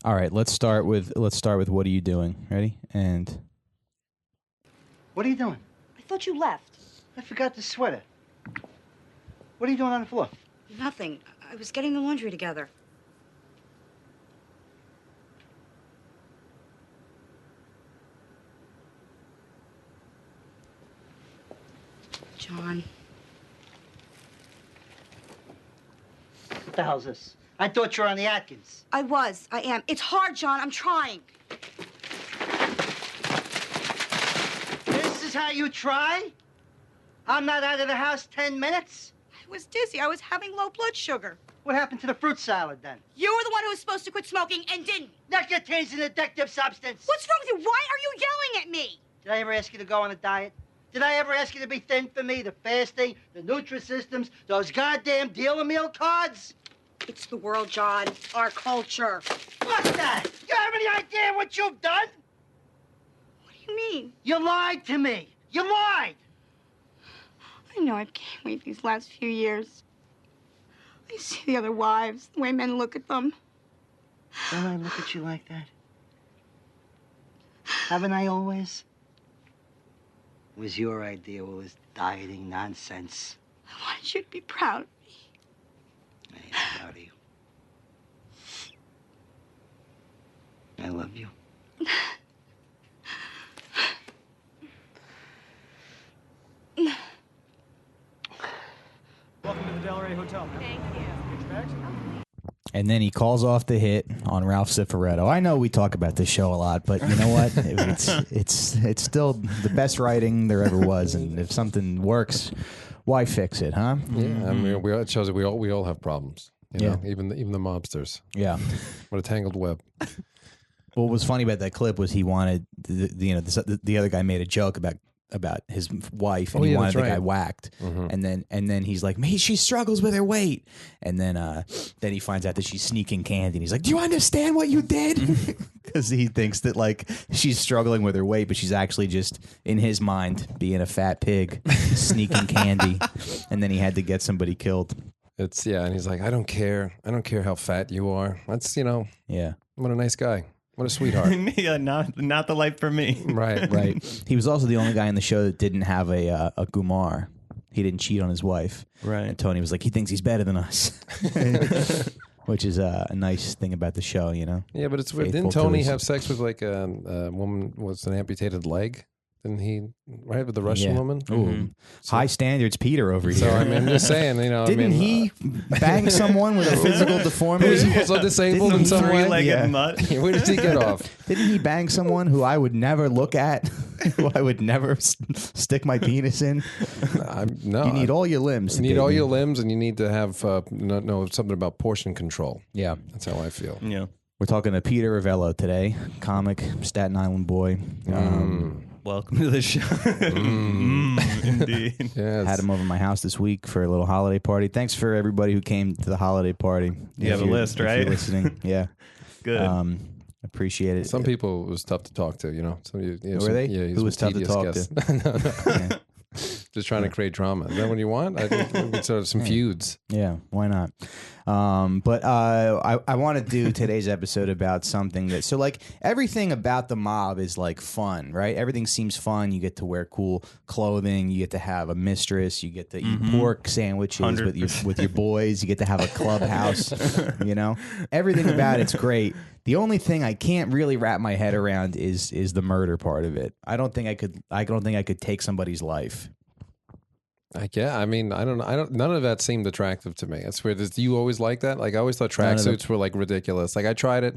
All right, let's start with what are you doing? Ready? And What are you doing? I thought you left. I forgot the sweater. What are you doing on the floor? Nothing. I was getting the laundry together. John. What the hell's this? I thought you were on the Atkins. I am. It's hard, John. I'm trying. This is how you try? I'm not out of the house 10 minutes? I was dizzy. I was having low blood sugar. What happened to the fruit salad then? You were the one who was supposed to quit smoking and didn't. That contains an addictive substance. What's wrong with you? Why are you yelling at me? Did I ever ask you to go on a diet? Did I ever ask you to be thin for me? The fasting, the Nutrisystems, those goddamn dealer meal cards? It's the world, John. Our culture. What's that? You have any idea what you've done? What do you mean? You lied to me. You lied. I know I've gained weight these last few years. I see the other wives, the way men look at them. Don't I look at you like that? Haven't I always? It was your idea, all this dieting nonsense. I wanted you to be proud of me. I ain't proud of you. I love you. Welcome to the Delray Hotel. Thank you. and then he calls off the hit on Ralph Cifaretto. I know we talk about this show a lot, but you know what? It's still the best writing there ever was, and if something works, why fix it, huh? Yeah, I mean, it shows that we all have problems. You know, even the mobsters. Yeah. What a tangled web. What was funny about that clip was he wanted the other guy made a joke about his wife, and he wanted the guy whacked, and then he's like, "Man, she struggles with her weight," and then he finds out that she's sneaking candy, and he's like, "Do you understand what you did?" Because he thinks that like she's struggling with her weight, but she's actually just in his mind being a fat pig sneaking candy, and then he had to get somebody killed. And he's like, I don't care how fat you are. That's what a nice guy. What a sweetheart. Yeah, not the life for me. Right. He was also the only guy in the show that didn't have a Gumar. He didn't cheat on his wife. Right. And Tony was like, he thinks he's better than us. Which is a nice thing about the show, you know? Yeah, but it's weird. Didn't Tony have sex with like a woman with an amputated leg? Didn't he, right, with the Russian woman? Ooh. High standards Peter over here. So, I mean, I'm just saying, Didn't he bang someone with a physical deformity? Was he also disabled in some way? Three-legged mutt? Where did he get off? Didn't he bang someone who I would never look at, who I would never stick my penis in? No. You need all your limbs. You need all your limbs, and you need to have know something about portion control. Yeah. That's how I feel. Yeah. We're talking to Peter Revello today, comic, Staten Island boy. Welcome to the show. Indeed. Yes. Had him over my house this week for a little holiday party. Thanks for everybody who came to the holiday party. You have a list, right? If you're listening, yeah. Good. Appreciate it. Some people it was tough to talk to, you know. Were they? Yeah, Who was tough to talk to? No. Yeah. Just trying to create drama. Is that what you want? I think we could sort of some feuds. Yeah, why not? But I want to do today's episode about something that, so like everything about the mob is like fun, right? Everything seems fun. You get to wear cool clothing. You get to have a mistress. You get to eat pork sandwiches with your boys. You get to have a clubhouse. You know, everything about it's great. The only thing I can't really wrap my head around is the murder part of it. I don't think I could take somebody's life. I mean, I don't. None of that seemed attractive to me. That's weird. Do you always like that? Like, I always thought tracksuits were like ridiculous. Like, I tried it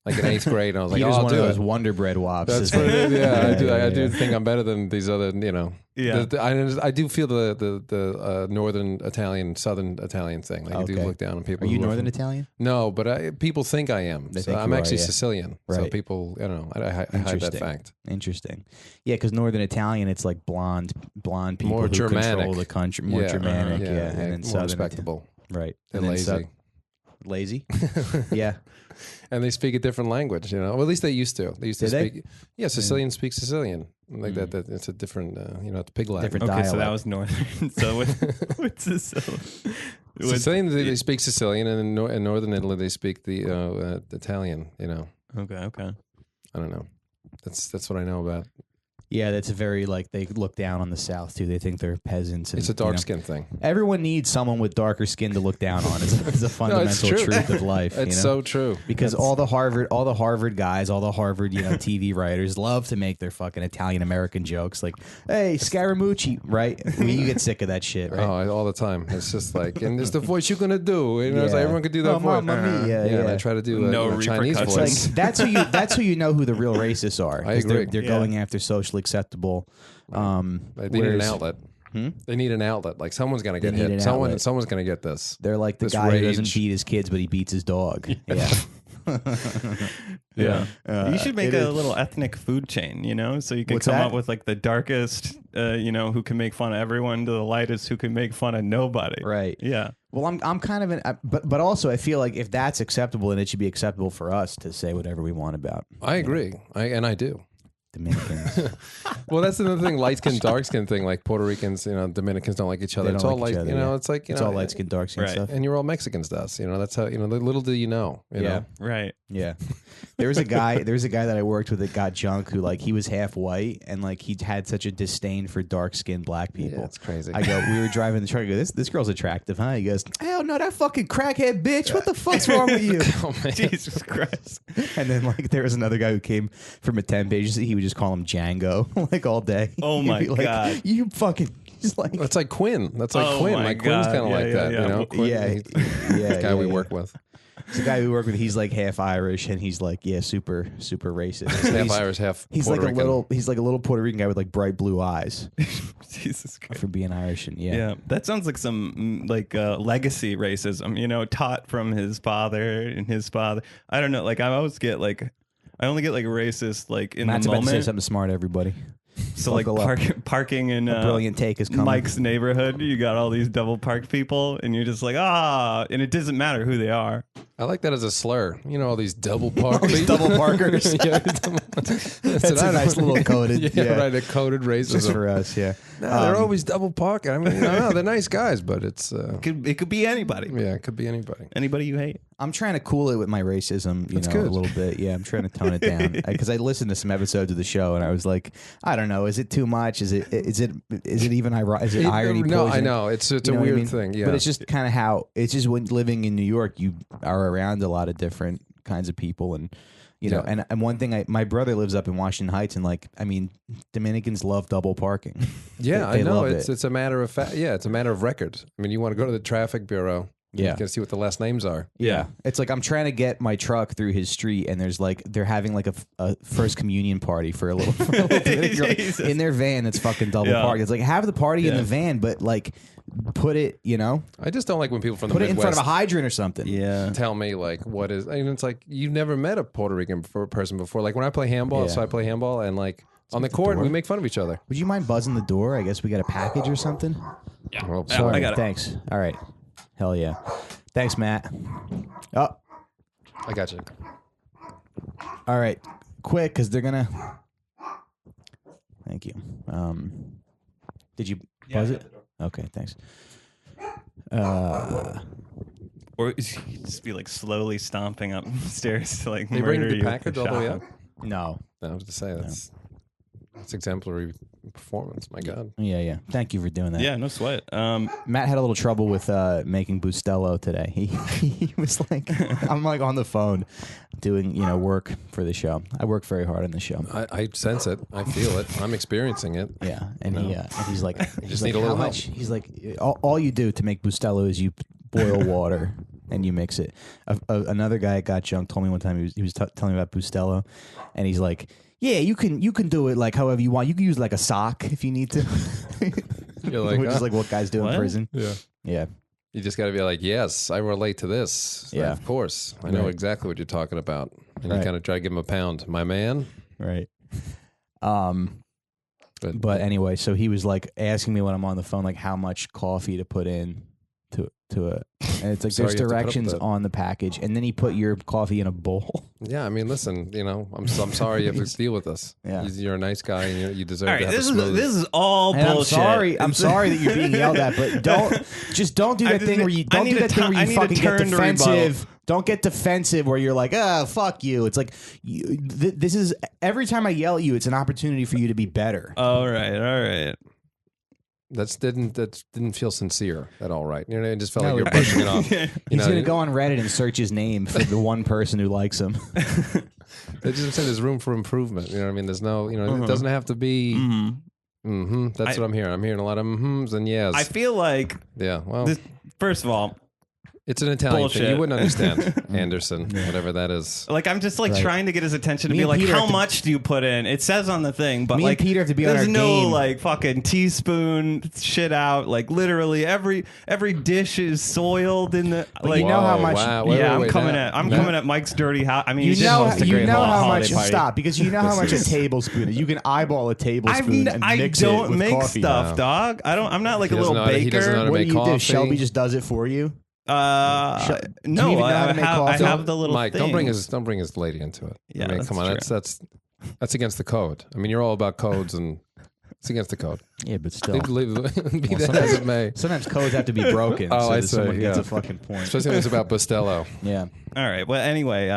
like in 8th grade, and I was like, He was I'll one do of those it. Wonder Bread wops. That's what it is. Yeah, I do think I'm better than these other. You know. Yeah. I do feel the northern Italian, southern Italian thing. Like, I do look down on people. Are you who Northern Italian? No, but people think I am. They So think I'm you are, actually yeah. Sicilian. So Right. people, I don't know. I hide that fact. Interesting. Yeah, because Northern Italian, it's like blonde people More who Germanic. control the country. More Germanic, yeah. And then more Southern respectable. Right. And then lazy. Lazy? Yeah. And they speak a different language, you know. Well, at least they used to. They used to Did they? speak. Yeah, Sicilians speak Sicilian. Like that. It's a different, it's pig Latin. Different Okay, so that dialect. was northern. So what's Sicilian? Sicilian, they speak Sicilian, and in northern Italy, they speak the Italian, you know. Okay. I don't know. That's what I know about. Yeah, that's a very like they look down on the South too. They think they're peasants. And, It's a dark skin thing. Everyone needs someone with darker skin to look down on. Is a fundamental true. truth of life. It's so true. Because all the Harvard guys, all the Harvard TV writers love to make their fucking Italian American jokes. Like, hey, Scaramucci, right? You get sick of that shit, right? Oh, all the time. It's just like, and there's the voice you're gonna do. You know, it's like Yeah. everyone could do that Oh, voice. Mamma Mia, And I yeah. try to do No a Chinese repercussions. voice. Like that's who you know who the real racists are. I 'Cause agree. They're Yeah. going after socially acceptable. They need an whereas- outlet. They need an outlet. Like someone's gonna They get need hit. an Someone outlet. someone's gonna get this. They're like the This guy who doesn't rage. beat his kids, but he beats his dog. Yeah. Yeah. You should make it a is- little ethnic food chain, you know, so you can What's come that? up with like the darkest, who can make fun of everyone, to the lightest who can make fun of nobody. Right. Yeah. Well, I'm kind of but also I feel like if that's acceptable, then it should be acceptable for us to say whatever we want about I agree. I do. Dominicans. Well, that's another thing. Light skin, dark skin thing. Like Puerto Ricans, Dominicans don't like each other. They It's don't all like each like other, you know. yeah. It's like It's all light skin, dark skin Right. stuff. And you're all Mexicans to us. You know, that's how little do you know. You Yeah. know? Right. Yeah. There was a guy that I worked with that got junk who like he was half white and like he had such a disdain for dark skinned black people. Yeah, it's crazy. I go, we were driving the truck. I go, this girl's attractive, huh? He goes, hell no, that fucking crackhead bitch. What the fuck's wrong with you? Oh, man. Jesus Christ. And then like there was another guy who came from a 10 pages. He would just call him Django like all day. Oh He'd my be like, God. You fucking. He's like, That's like Quinn. That's like Oh Quinn. my Like Quinn's God. kind of Yeah, like yeah, that. yeah. You know, Quinn, Yeah, he's yeah, the guy yeah, we yeah. work with. the guy we work with. He's like half Irish, and he's like, yeah, super racist. Half He's- Irish, half He's Puerto like Rican. he's like a little Puerto Rican guy with like bright blue eyes Jesus Christ. for being Irish, and yeah. Yeah, that sounds like some legacy racism, taught from his father and his father. I don't know. Like I only get like racist like in Matt's the about to say moment. something smart, everybody. So like Buckle up. parking in A brilliant take is coming. Mike's neighborhood, you got all these double parked people, and you're just like and it doesn't matter who they are. I like that as a slur. You know, all these double park people. double parkers. Yeah, That's a nice little coded. Yeah, right. A coded Just racism. for us, yeah. No, they're always double parking. I mean, no, they're nice guys, but it's It could be anybody. yeah, it could be anybody. Anybody you hate. I'm trying to cool it with my racism, That's a good. little bit. Yeah, I'm trying to tone it down because I listened to some episodes of the show and I was like, I don't know, is it too much? Is it even ironic? Is it irony? No, I poisoning? know it's You a know what I weird mean? thing. Yeah, But it's just kind of how it's just when living in New York, you are around a lot of different kinds of people, and you know, Yeah. and one thing, my brother lives up in Washington Heights, and like, I mean, Dominicans love double parking. yeah, they I know. love It's it. it's a matter of fact. Yeah, it's a matter of record. I mean, you want to go to the traffic bureau. Yeah. you can see what the last names are. Yeah, it's like I'm trying to get my truck through his street, and they're having like a first communion party for a little, Jesus. in their van that's fucking double Yeah. parked. It's like have the party in Yeah. the van, but like put it, I just don't like when people from the put it in Midwest front of a hydrant or something. Yeah. tell me like what is. I mean, it's like you've never met a Puerto Rican person before. Like when I play handball, Yeah. so I play handball, and like on the court, door. we make fun of each other. Would you mind buzzing the door? I guess we got a package or something. Well, Yeah, sorry. I got it. Thanks. All right. Hell yeah. Thanks, Matt. Oh, I got you. all right. Quick, because they're gonna. Thank you. Did you buzz it? Okay, thanks. Or you just be like slowly stomping upstairs to like They bring murder the you with package the all the way shotgun. up. No. No, I was to say that's exemplary performance. My God. Yeah. Thank you for doing that. Yeah, no sweat. Matt had a little trouble with making Bustelo today. He was like, I'm like on the phone doing work for the show. I work very hard on the show. I sense it. I feel it. I'm experiencing it. Yeah, and he's like, just need a little help. He's like, all you do to make Bustelo is you boil water and you mix it. Another guy at Got Junk told me one time he was telling me about Bustelo, and he's like, yeah, you can do it like however you want. You can use like a sock if you need to. You're like, which is "Huh?" like what guys do in What? prison. Yeah. Yeah. You just got to be like, yes, I relate to this. Yeah. Of course. I know Right. exactly what you're talking about. And Right. you kind of try to give him a pound. My man. Right. But anyway, so he was like asking me when I'm on the phone, like how much coffee to put in to it. And it's like Sorry, there's you have to put up directions with that. on the package, and then he put your coffee in a bowl. Yeah, I mean, listen, I'm sorry you have to deal with this. Yeah. You're a nice guy, and you deserve All to right, have a smooth. this is all And bullshit. I'm sorry that you're being yelled at, but don't do that thing where you fucking get defensive. Don't get defensive where you're like, oh, fuck you. It's like this is every time I yell at you, it's an opportunity for you to be better. All right. That didn't feel sincere at all, right? You know, it just felt like you're brushing it off. He's gonna go on Reddit and search his name for the one person who likes him. They just said there's room for improvement. You know what I mean? There's no, it doesn't have to be. That's what I'm hearing. I'm hearing a lot of and yes. I feel like, yeah. Well, first of all, it's an Italian thing. bullshit. You wouldn't understand Anderson, whatever that is. like I'm just like trying to get his attention to Me be and like, Peter how have to- much do you put in? It says on the thing, but Me like and Peter have to be on there's our no game. like fucking teaspoon shit out. Like literally every dish is soiled in the like. you know how much- Wow. I'm coming at Mike's dirty house. I mean, You he did know host a great how holiday much party. stop because you know how much a tablespoon is. You can eyeball a tablespoon and I mix it don't with make coffee. stuff, dog. I'm not like He a little doesn't know how to- he doesn't know how baker. to What do make you do? coffee. Shelby just does it for you. No, do you even know how to make I coffee? have the little Mike, thing. don't bring his lady into it. Yeah, I mean, that's come on, true. that's against the code. I mean, you're all about codes, and it's against the code. Yeah, but still. Be that as it may. Sometimes codes have to be broken Oh, so I that see, someone gets yeah. a fucking point. Especially when it's about Bustelo. Yeah. All right. Well, anyway,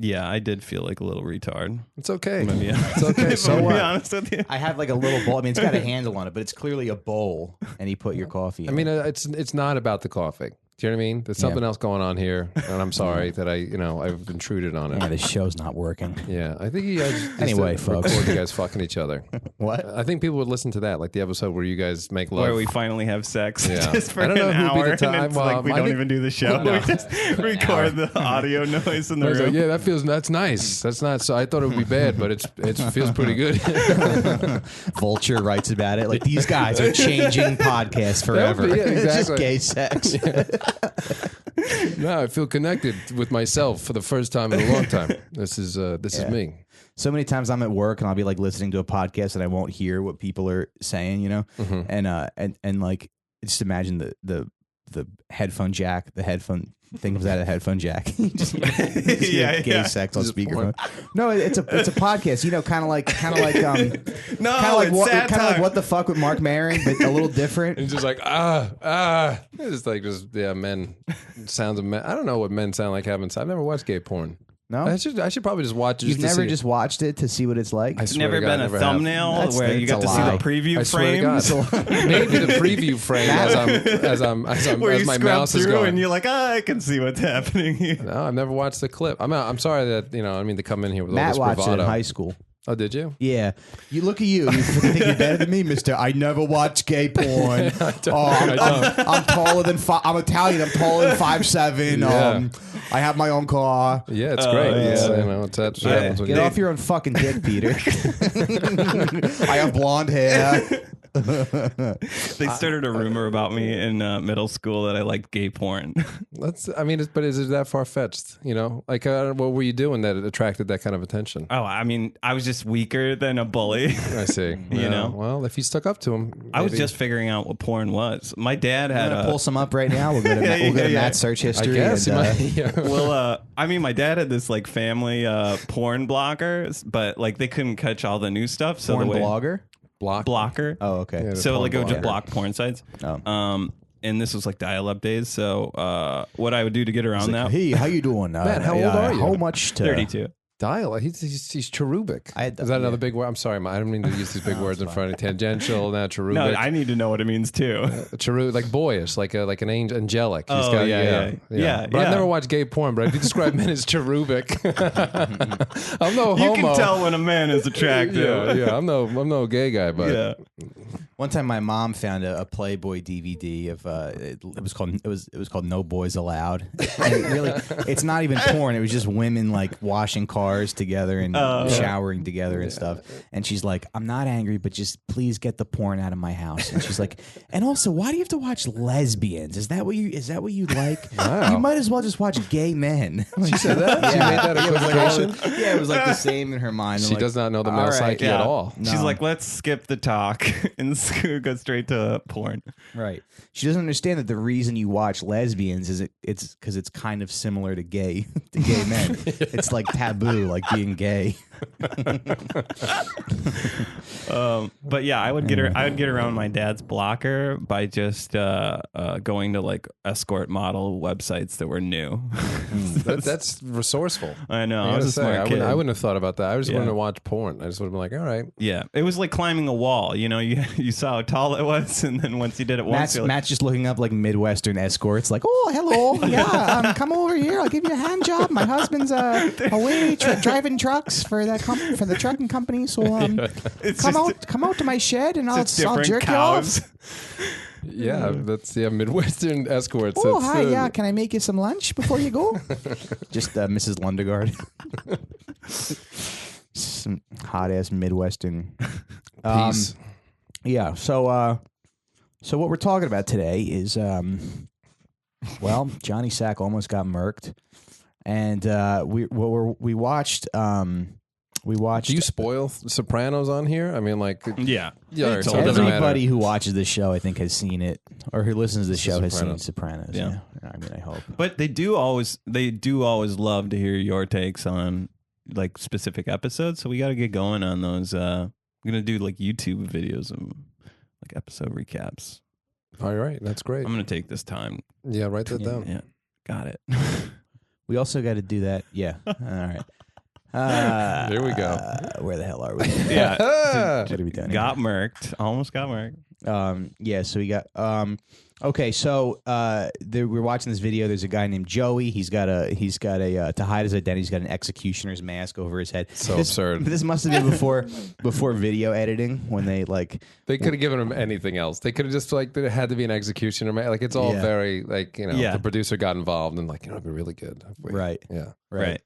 yeah, I did feel like a little retard. It's okay. I'm gonna be honest. It's okay. If So I'm gonna what? be honest with you. I have like a little bowl. I mean, it's got a handle on it, but it's clearly a bowl, and he put your coffee in. I mean, it's not about the coffee. Do you know what I mean? There's something else going on here, and I'm sorry that I've intruded on it. yeah, this show's not working. Yeah, I think you guys just Anyway, folks. record you guys fucking each other. What? I think people would listen to that, like the episode where you guys make love. Where we finally have sex Yeah. just for I don't an know who'd be hour, the time- and it's well, like we I don't think- even do the show. No. We just record the audio noise in the I was room. like, yeah, that's nice. That's not. So I thought it would be bad, but it feels pretty good. Vulture writes about it. Like, these guys are changing podcasts forever. Yeah, It's just exactly. gay sex. No, I feel connected with myself for the first time in a long time. This is me. So many times I'm at work and I'll be like listening to a podcast and I won't hear what people are saying, you know? And like, just imagine the headphone jack, the headphone thing comes out of the headphone jack. You just hear gay sex on speakerphone. No, it's a podcast, you know, kind of like no, kind of like What the Fuck with Mark Maron, but a little different. It's just like It's like men sounds of men. I don't know what men sound like having. I've never watched gay porn. No, I should probably just watch it. you've never just watched it to see what it's like. I It's swear never to God, been a never have. thumbnail That's- where you that's got a to see lie. the preview I swear to frame. God. Maybe the preview frame Where as you my scrub mouse is through going. and you're like, I can see what's happening here. No, I've never watched the clip. I'm sorry that I mean to come in here with all Matt this watched it bravado. in high school. Oh, did you? Yeah, you look at you. You think you're better than me, Mister. I never watch gay porn. I'm taller than I'm Italian. I'm taller than 5'7". Yeah. I have my own car. Yeah, it's great. yeah. It's, that's what happens when Get you- off your own fucking dick, Peter. I have blonde hair. They started a rumor about me in middle school that I liked gay porn. But is it that far fetched? You know, like what were you doing that attracted that kind of attention? Oh, I mean, I was just weaker than a bully. I see. You know? Well, if you stuck up to him, I was maybe- just figuring out what porn was. My dad had I'm a gonna pull some up right now. We'll go to, we'll go to yeah. Matt's search I history. guess. and, Yeah. well, I mean, my dad had this like family porn blockers, but like they couldn't catch all the new stuff. So porn the way blogger. blocker. Oh, okay. Yeah, the So porn like it would just blogger. block porn sites. Oh. And this was like dial-up days. So what I would do to get around that? Hey, how you doing? Matt, how old are you? How much to 32. Dial. He's cherubic. Is that another big word? I'm sorry, I don't mean to use these big words in front of tangential. Now cherubic. No, I need to know what it means too. Cherubic, like boyish, like an angel, angelic. Oh, yeah. But Yeah. I've never watched gay porn. But if you describe men as cherubic, I'm no homo. You can tell when a man is attractive. Yeah. I'm no gay guy, but Yeah. One time, my mom found a Playboy DVD of it was called No Boys Allowed. And it really, it's not even porn. It was just women like washing cars together and showering together and stuff. And she's like, "I'm not angry, but just please get the porn out of my house." And she's like, "And also, why do you have to watch lesbians? Is that what you like? Wow. You might as well just watch gay men." she said that. She made that equivocation. Yeah, it was like the same in her mind. I'm She like, does not know the all male right, psyche yeah. at all. She's like, let's skip the talk. And go straight to porn. Right. She doesn't understand that the reason you watch lesbians is it's because it's kind of similar to gay men. It's like taboo, like being gay. But yeah, I would get around my dad's blocker by just going to like escort model websites that were new. That's resourceful. I know. I I was a say, smart kid. I wouldn't have thought about that. I just Yeah. wanted to watch porn. I just would have been like, all right. Yeah, it was like climbing a wall. You know, you saw how tall it was, and then once you did it once, you're like, Matt's just looking up like Midwestern escorts, like, oh, hello, yeah, come over here. I'll give you a hand job. My husband's away driving trucks for for the trucking company. So it's come out to my shed and I'll just different jerk cows. you off. Yeah, that's Midwestern escorts. Oh, That's, hi, yeah. Can I make you some lunch before you go? Just Mrs. Lundegaard. Some hot ass Midwestern. Peace. Yeah. So what we're talking about today is, well, Johnny Sack almost got murked, and we watched. We watched. Do you spoil Sopranos on here? I mean, like, Yeah. yeah, It's so it doesn't matter. Everybody who watches this show, I think, has seen it, or who listens to the show has seen Sopranos. Sopranos. Yeah. I mean, I hope. But they do always love to hear your takes on like specific episodes. So we got to get going on those. We're gonna do like YouTube videos of like episode recaps. All right, that's great. I'm gonna take this time. Yeah, write that down. Yeah, got it. We also got to do that. Yeah. All right. There we go. Where the hell are we? Yeah, What are we doing? got murked. Almost got murked. Yeah, so we got okay, so we're watching this video. There's a guy named Joey. He's got a to hide his identity, he's got an executioner's mask over his head. So absurd. This must have been before video editing, when they like They could have given him anything else. They could have just like, there had to be an executioner. Like, it's all Yeah. very like, Yeah. the producer got involved and like, it'd be really good. Right. Yeah. Right.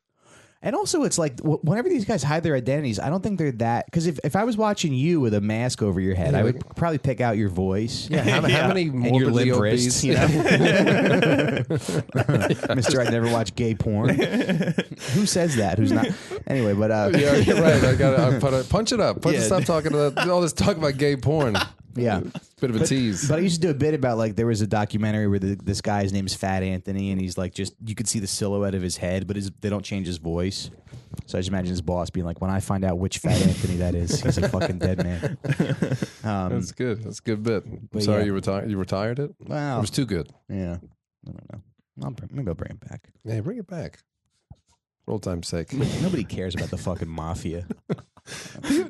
And also, it's like whenever these guys hide their identities, I don't think they're that. Because if I was watching you with a mask over your head, I would probably pick out your voice. Yeah. How many And your morbidly limp obese? wrists, you know? Mister, I'd never watch gay porn. Who says that? Who's not? Anyway, but Yeah, you're right. I gotta punch it up. Yeah. Stop talking about all this talk about gay porn. yeah. Bit of a tease. But I used to do a bit about like there was a documentary where this guy's name's Fat Anthony, and he's like just you could see the silhouette of his head, but they don't change his voice. So I just imagine his boss being like, "When I find out which Fat Anthony that is, he's a fucking dead man." That's good. That's a good bit. I'm but sorry yeah. you retired it. Wow. It was too good. Yeah, I don't know. Maybe I'll bring it back. Yeah, bring it back. For old time's sake. Nobody cares about the fucking mafia.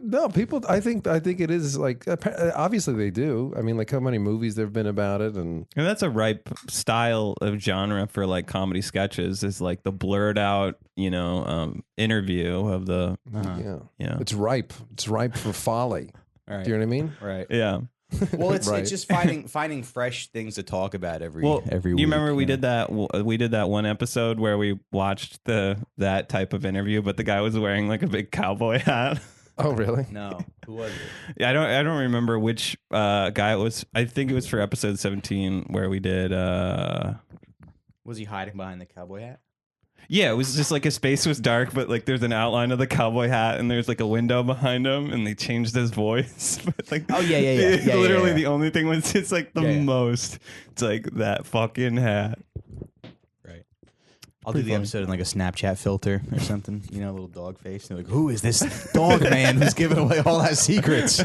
No, people. I think it is like obviously they do. I mean, like how many movies there've been about it, and that's a ripe style of genre for like comedy sketches. Is like the blurred out, interview of the. yeah, it's ripe. It's ripe for folly. All right. Do you know what I mean? Right. Yeah. Well, it's Right. it's just finding fresh things to talk about every week. You remember we did that? We did that one episode where we watched that type of interview, but the guy was wearing like a big cowboy hat. Oh, really? No, who was it? Yeah, I don't remember which guy it was. I think it was for episode 17 where we did. Was he hiding behind the cowboy hat? Yeah, it was just like his face was dark, but like there's an outline of the cowboy hat, and there's like a window behind him, and they changed his voice. But like, Oh, yeah. literally, the only thing was it's like the Yeah. most. It's like that fucking hat. Right. I'll do the episode in like a Snapchat filter or something. A little dog face. They're like, who is this dog man who's giving away all our secrets?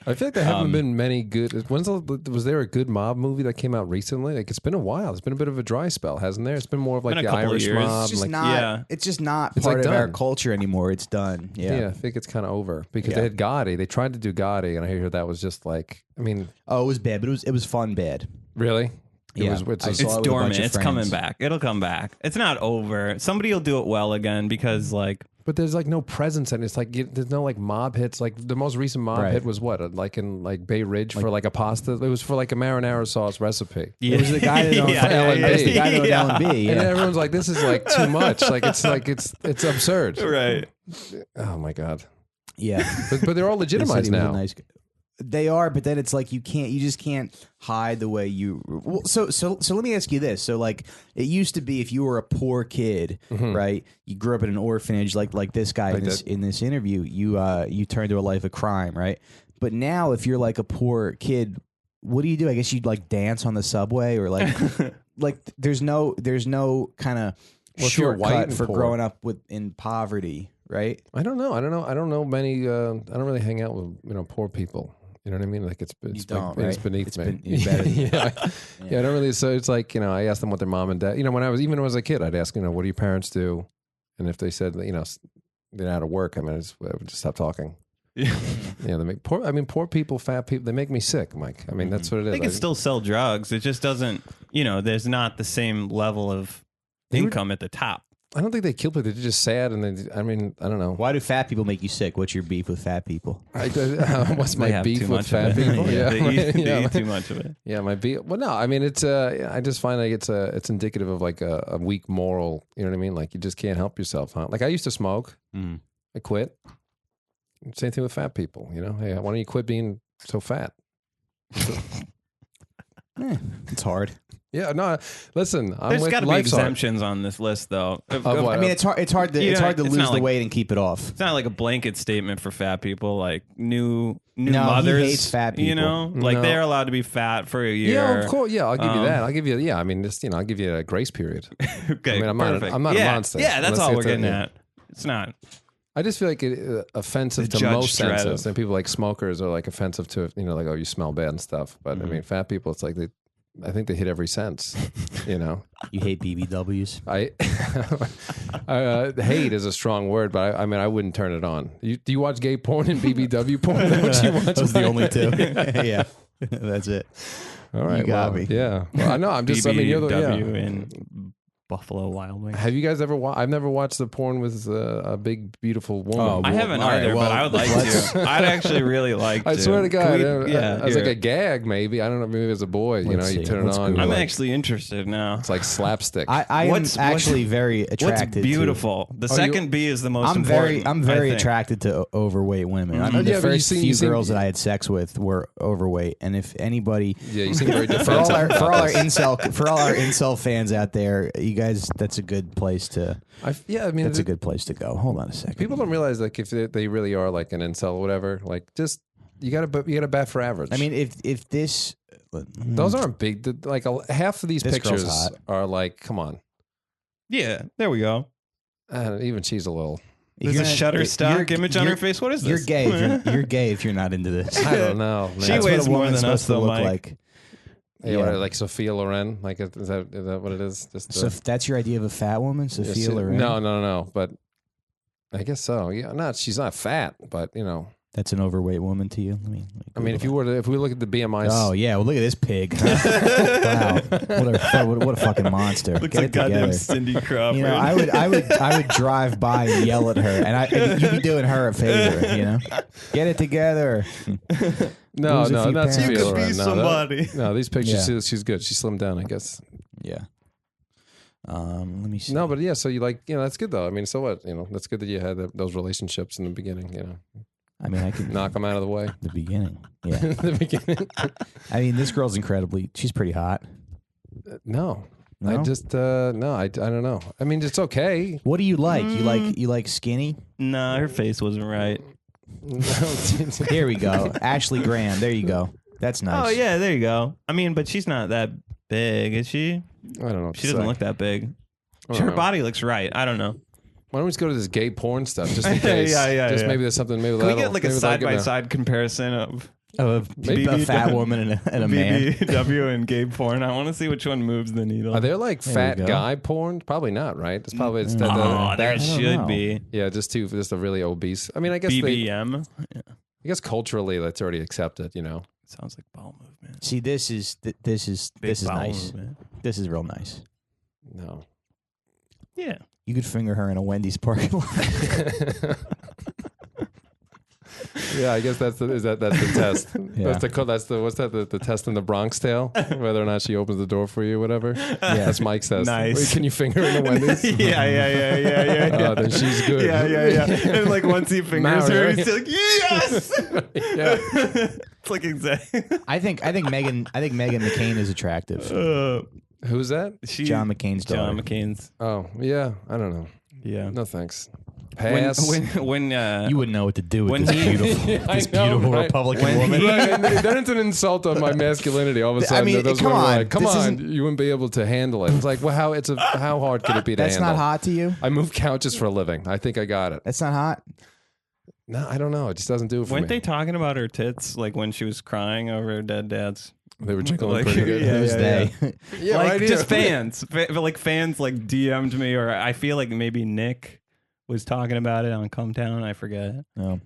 I feel like there haven't been many good. Was there a good mob movie that came out recently? Like, it's been a while. It's been a bit of a dry spell, hasn't there? It's been more of like Been a the couple Irish years. mob. It's just and, like, not. yeah. It's just not It's part like of our done. culture anymore. It's done. yeah, I think it's kind of over because Yeah. they had Gotti. They tried to do Gotti, and I hear that was just like, I mean, Oh, it was bad, but it was fun bad. really? Yeah. It's I a- saw It's it with a bunch dormant. of It's friends. coming back. It'll come back. It's not over. Somebody will do it well again because like but there's like no presence, and it's like there's no like mob hits. Like the most recent mob Right. hit was what, like in like Bay Ridge for like a pasta. It was for like a marinara sauce recipe. It was the guy that owned Yeah, yeah, yeah. It was the guy that owned Yeah. L&B. And Yeah. everyone's like, "This is like too much. It's absurd." right. Oh my god! Yeah. But they're all They said legitimized he was a now. nice guy. They are, but then it's like you just can't hide the way you. Well, so let me ask you this. So like it used to be, if you were a poor kid, right? You grew up in an orphanage, like this guy in this interview. You turned to a life of crime, right? But now, if you're like a poor kid, what do you do? I guess you'd like dance on the subway or like, like there's no kind of if you're white shortcut and for poor. growing up in poverty, right? I don't know. I don't know many. I don't really hang out with poor people. You know what I mean? Like it's don't, it's right? beneath It's me. it's better than yeah, I don't really. So it's like I asked them what their mom and dad. When I was a kid, I'd ask what do your parents do, and if they said they're out of work, I mean I would just stop talking. Yeah. They make poor people, fat people. They make me sick, Mike. I mean that's what it is. They can still sell drugs. It just doesn't. There's not the same level of income at the top. I don't think they kill people. They're just sad, and I don't know. Why do fat people make you sick? What's your beef with fat people? What's They my have beef too with much fat of it. people? Yeah, they yeah. eat too much of it. Yeah, my beef. Well, no, I mean it's. I just find like it's indicative of like a weak moral. You know what I mean? Like you just can't help yourself, huh? Like I used to smoke. I quit. Same thing with fat people. Hey, why don't you quit being so fat? It's hard. Yeah, no. Listen, I'm There's with got to be life's hard. exemptions on this list, though. Of what? I mean, it's hard to You know, lose it's not the like- weight and keep it off. It's not like a blanket statement for fat people, like new No, he mothers. hates fat people. Like No. they're allowed to be fat for a year. Yeah, of course. Yeah, I'll give you that. I'll give you. Yeah, I mean, just I'll give you a grace period. Okay, I mean, I'm perfect. not a monster. Yeah, that's Let's all get we're to- getting yeah. at. It's not. I just feel like it offensive The to most Judge Dredd senses. of- And people like smokers are like offensive to like you smell bad and stuff. But I mean, fat people, it's like I think they hit every sense. You hate BBWs. Hate is a strong word, but I mean I wouldn't turn it on. Do you watch gay porn and BBW porn? Is that what you watch? Those are the only two. Yeah, that's it. All right, You got well, me. Yeah, well, I know. I'm just. I mean, you're the. BBW Yeah. in Buffalo Wild Wings. Have you guys ever watched? I've never watched the porn with a big, beautiful woman. Oh, I haven't all right, either, well, but I would like to. I'd actually really like to. I swear to God, Can we- I was like here. a gag, maybe. I don't know. Maybe as a boy, Let's you see. turn Let's it on. Google you're I'm like, actually interested now. it's like slapstick. I am What's- actually very attracted. What's beautiful? The second B is the most I'm important. I'm very I think. attracted to overweight women. I Oh, mean, yeah, the but you first seem- few you seem- girls that I had sex with were overweight, and if anybody, yeah, you seem very for defensive. all our about this. incel fans out there, you guys, that's a good place to. I mean, That's a good place to go. Hold on a second. people don't realize like if they really are like an incel or whatever. Like, just you gotta bat for average. I mean, if this, those aren't big. Like half of these This girl's pictures hot. are like, come on. Yeah, there we go. Even she's a little. There's a Shutterstock image on her face. What is this? You're gay. You're gay if you're not into this. I don't know. Man. She That's weighs what a more woman's than us, supposed to though, look Mike. like. Yeah, Yeah. like Sophia Loren. Like, is that what it is? Just So if that's your idea of a fat woman, Sophia Loren. No. But I guess so. Yeah, she's not fat, but That's an overweight woman to you. I mean, if we look at the BMI. Oh yeah, well look at this pig. Wow, what a fucking monster. Looks Get like it goddamn together. Cindy Crawford. I would drive by and yell at her, and you'd be doing her a favor. Get it together. no, lose a few not pounds. Sophia You could Loren. be No, somebody. no, these pictures. Yeah. She's good. She slimmed down, I guess. Yeah. Let me see. No, but yeah. So you that's good though. I mean, so what? That's good that you had those relationships in the beginning. I mean, I could Knock them out of the way. the beginning. Yeah. The beginning. I mean, this girl's she's pretty hot. No. No? I just no. I don't know. I mean, it's okay. What do you like? You like skinny? Nah, her face wasn't right. Here we go. Ashley Graham. There you go. That's nice. Oh yeah, there you go. I mean, but she's not that big, is she? I don't know. what She to doesn't say. look that big. I don't Her know. body looks right. I don't know. Why don't we just go to this gay porn stuff just in case? Yeah, Just yeah. maybe there's something. Maybe Can we that'll- get like a maybe side that'll by get side comparison of Maybe a fat woman and a man. BBW and gay porn? I want to see which one moves the needle. Are there like There fat we go. guy porn? Probably not, right? It's probably Oh, there I don't should know. be. yeah, just a really obese. I mean, I guess BBM. I guess culturally that's already accepted. Sounds like bowel movement. See, this is Big nice. bowel movement. This is real nice. No. Yeah. You could finger her in a Wendy's parking lot. Yeah, I guess that's the test. Yeah. That's the test in the Bronx Tale, whether or not she opens the door for you, whatever. Yeah, that's Mike's test. Nice. Wait, can you finger her in the Wendy's? yeah. Oh, then she's good. Yeah. And like once he fingers Mario. her, he's still like, yes. Yeah. It's like exactly. I think Megan McCain is attractive. Who's that? She, John McCain's daughter. John McCain's. Oh, yeah. I don't know. Yeah. No thanks. pass. When You wouldn't know what to do with when this he- beautiful, I this know, beautiful right? Republican woman. Right, and then it's an insult on my masculinity. All of a sudden, mean, those come women are on. like, "Come This on, isn't- you wouldn't be able to handle it." It's like, well, how hard could it be to That's handle? not hot to you? I move couches for a living. I think I got it. That's not hot? No, I don't know. It just doesn't do it for weren't me. they talking about her tits like when she was crying over her dead dad's? They were jiggling Like, pretty good. yeah, Who's yeah, they? Yeah, like right here. just fans, like fans like DM'd me, or I feel like maybe Nick was talking about it on Come Town. I forget. Oh.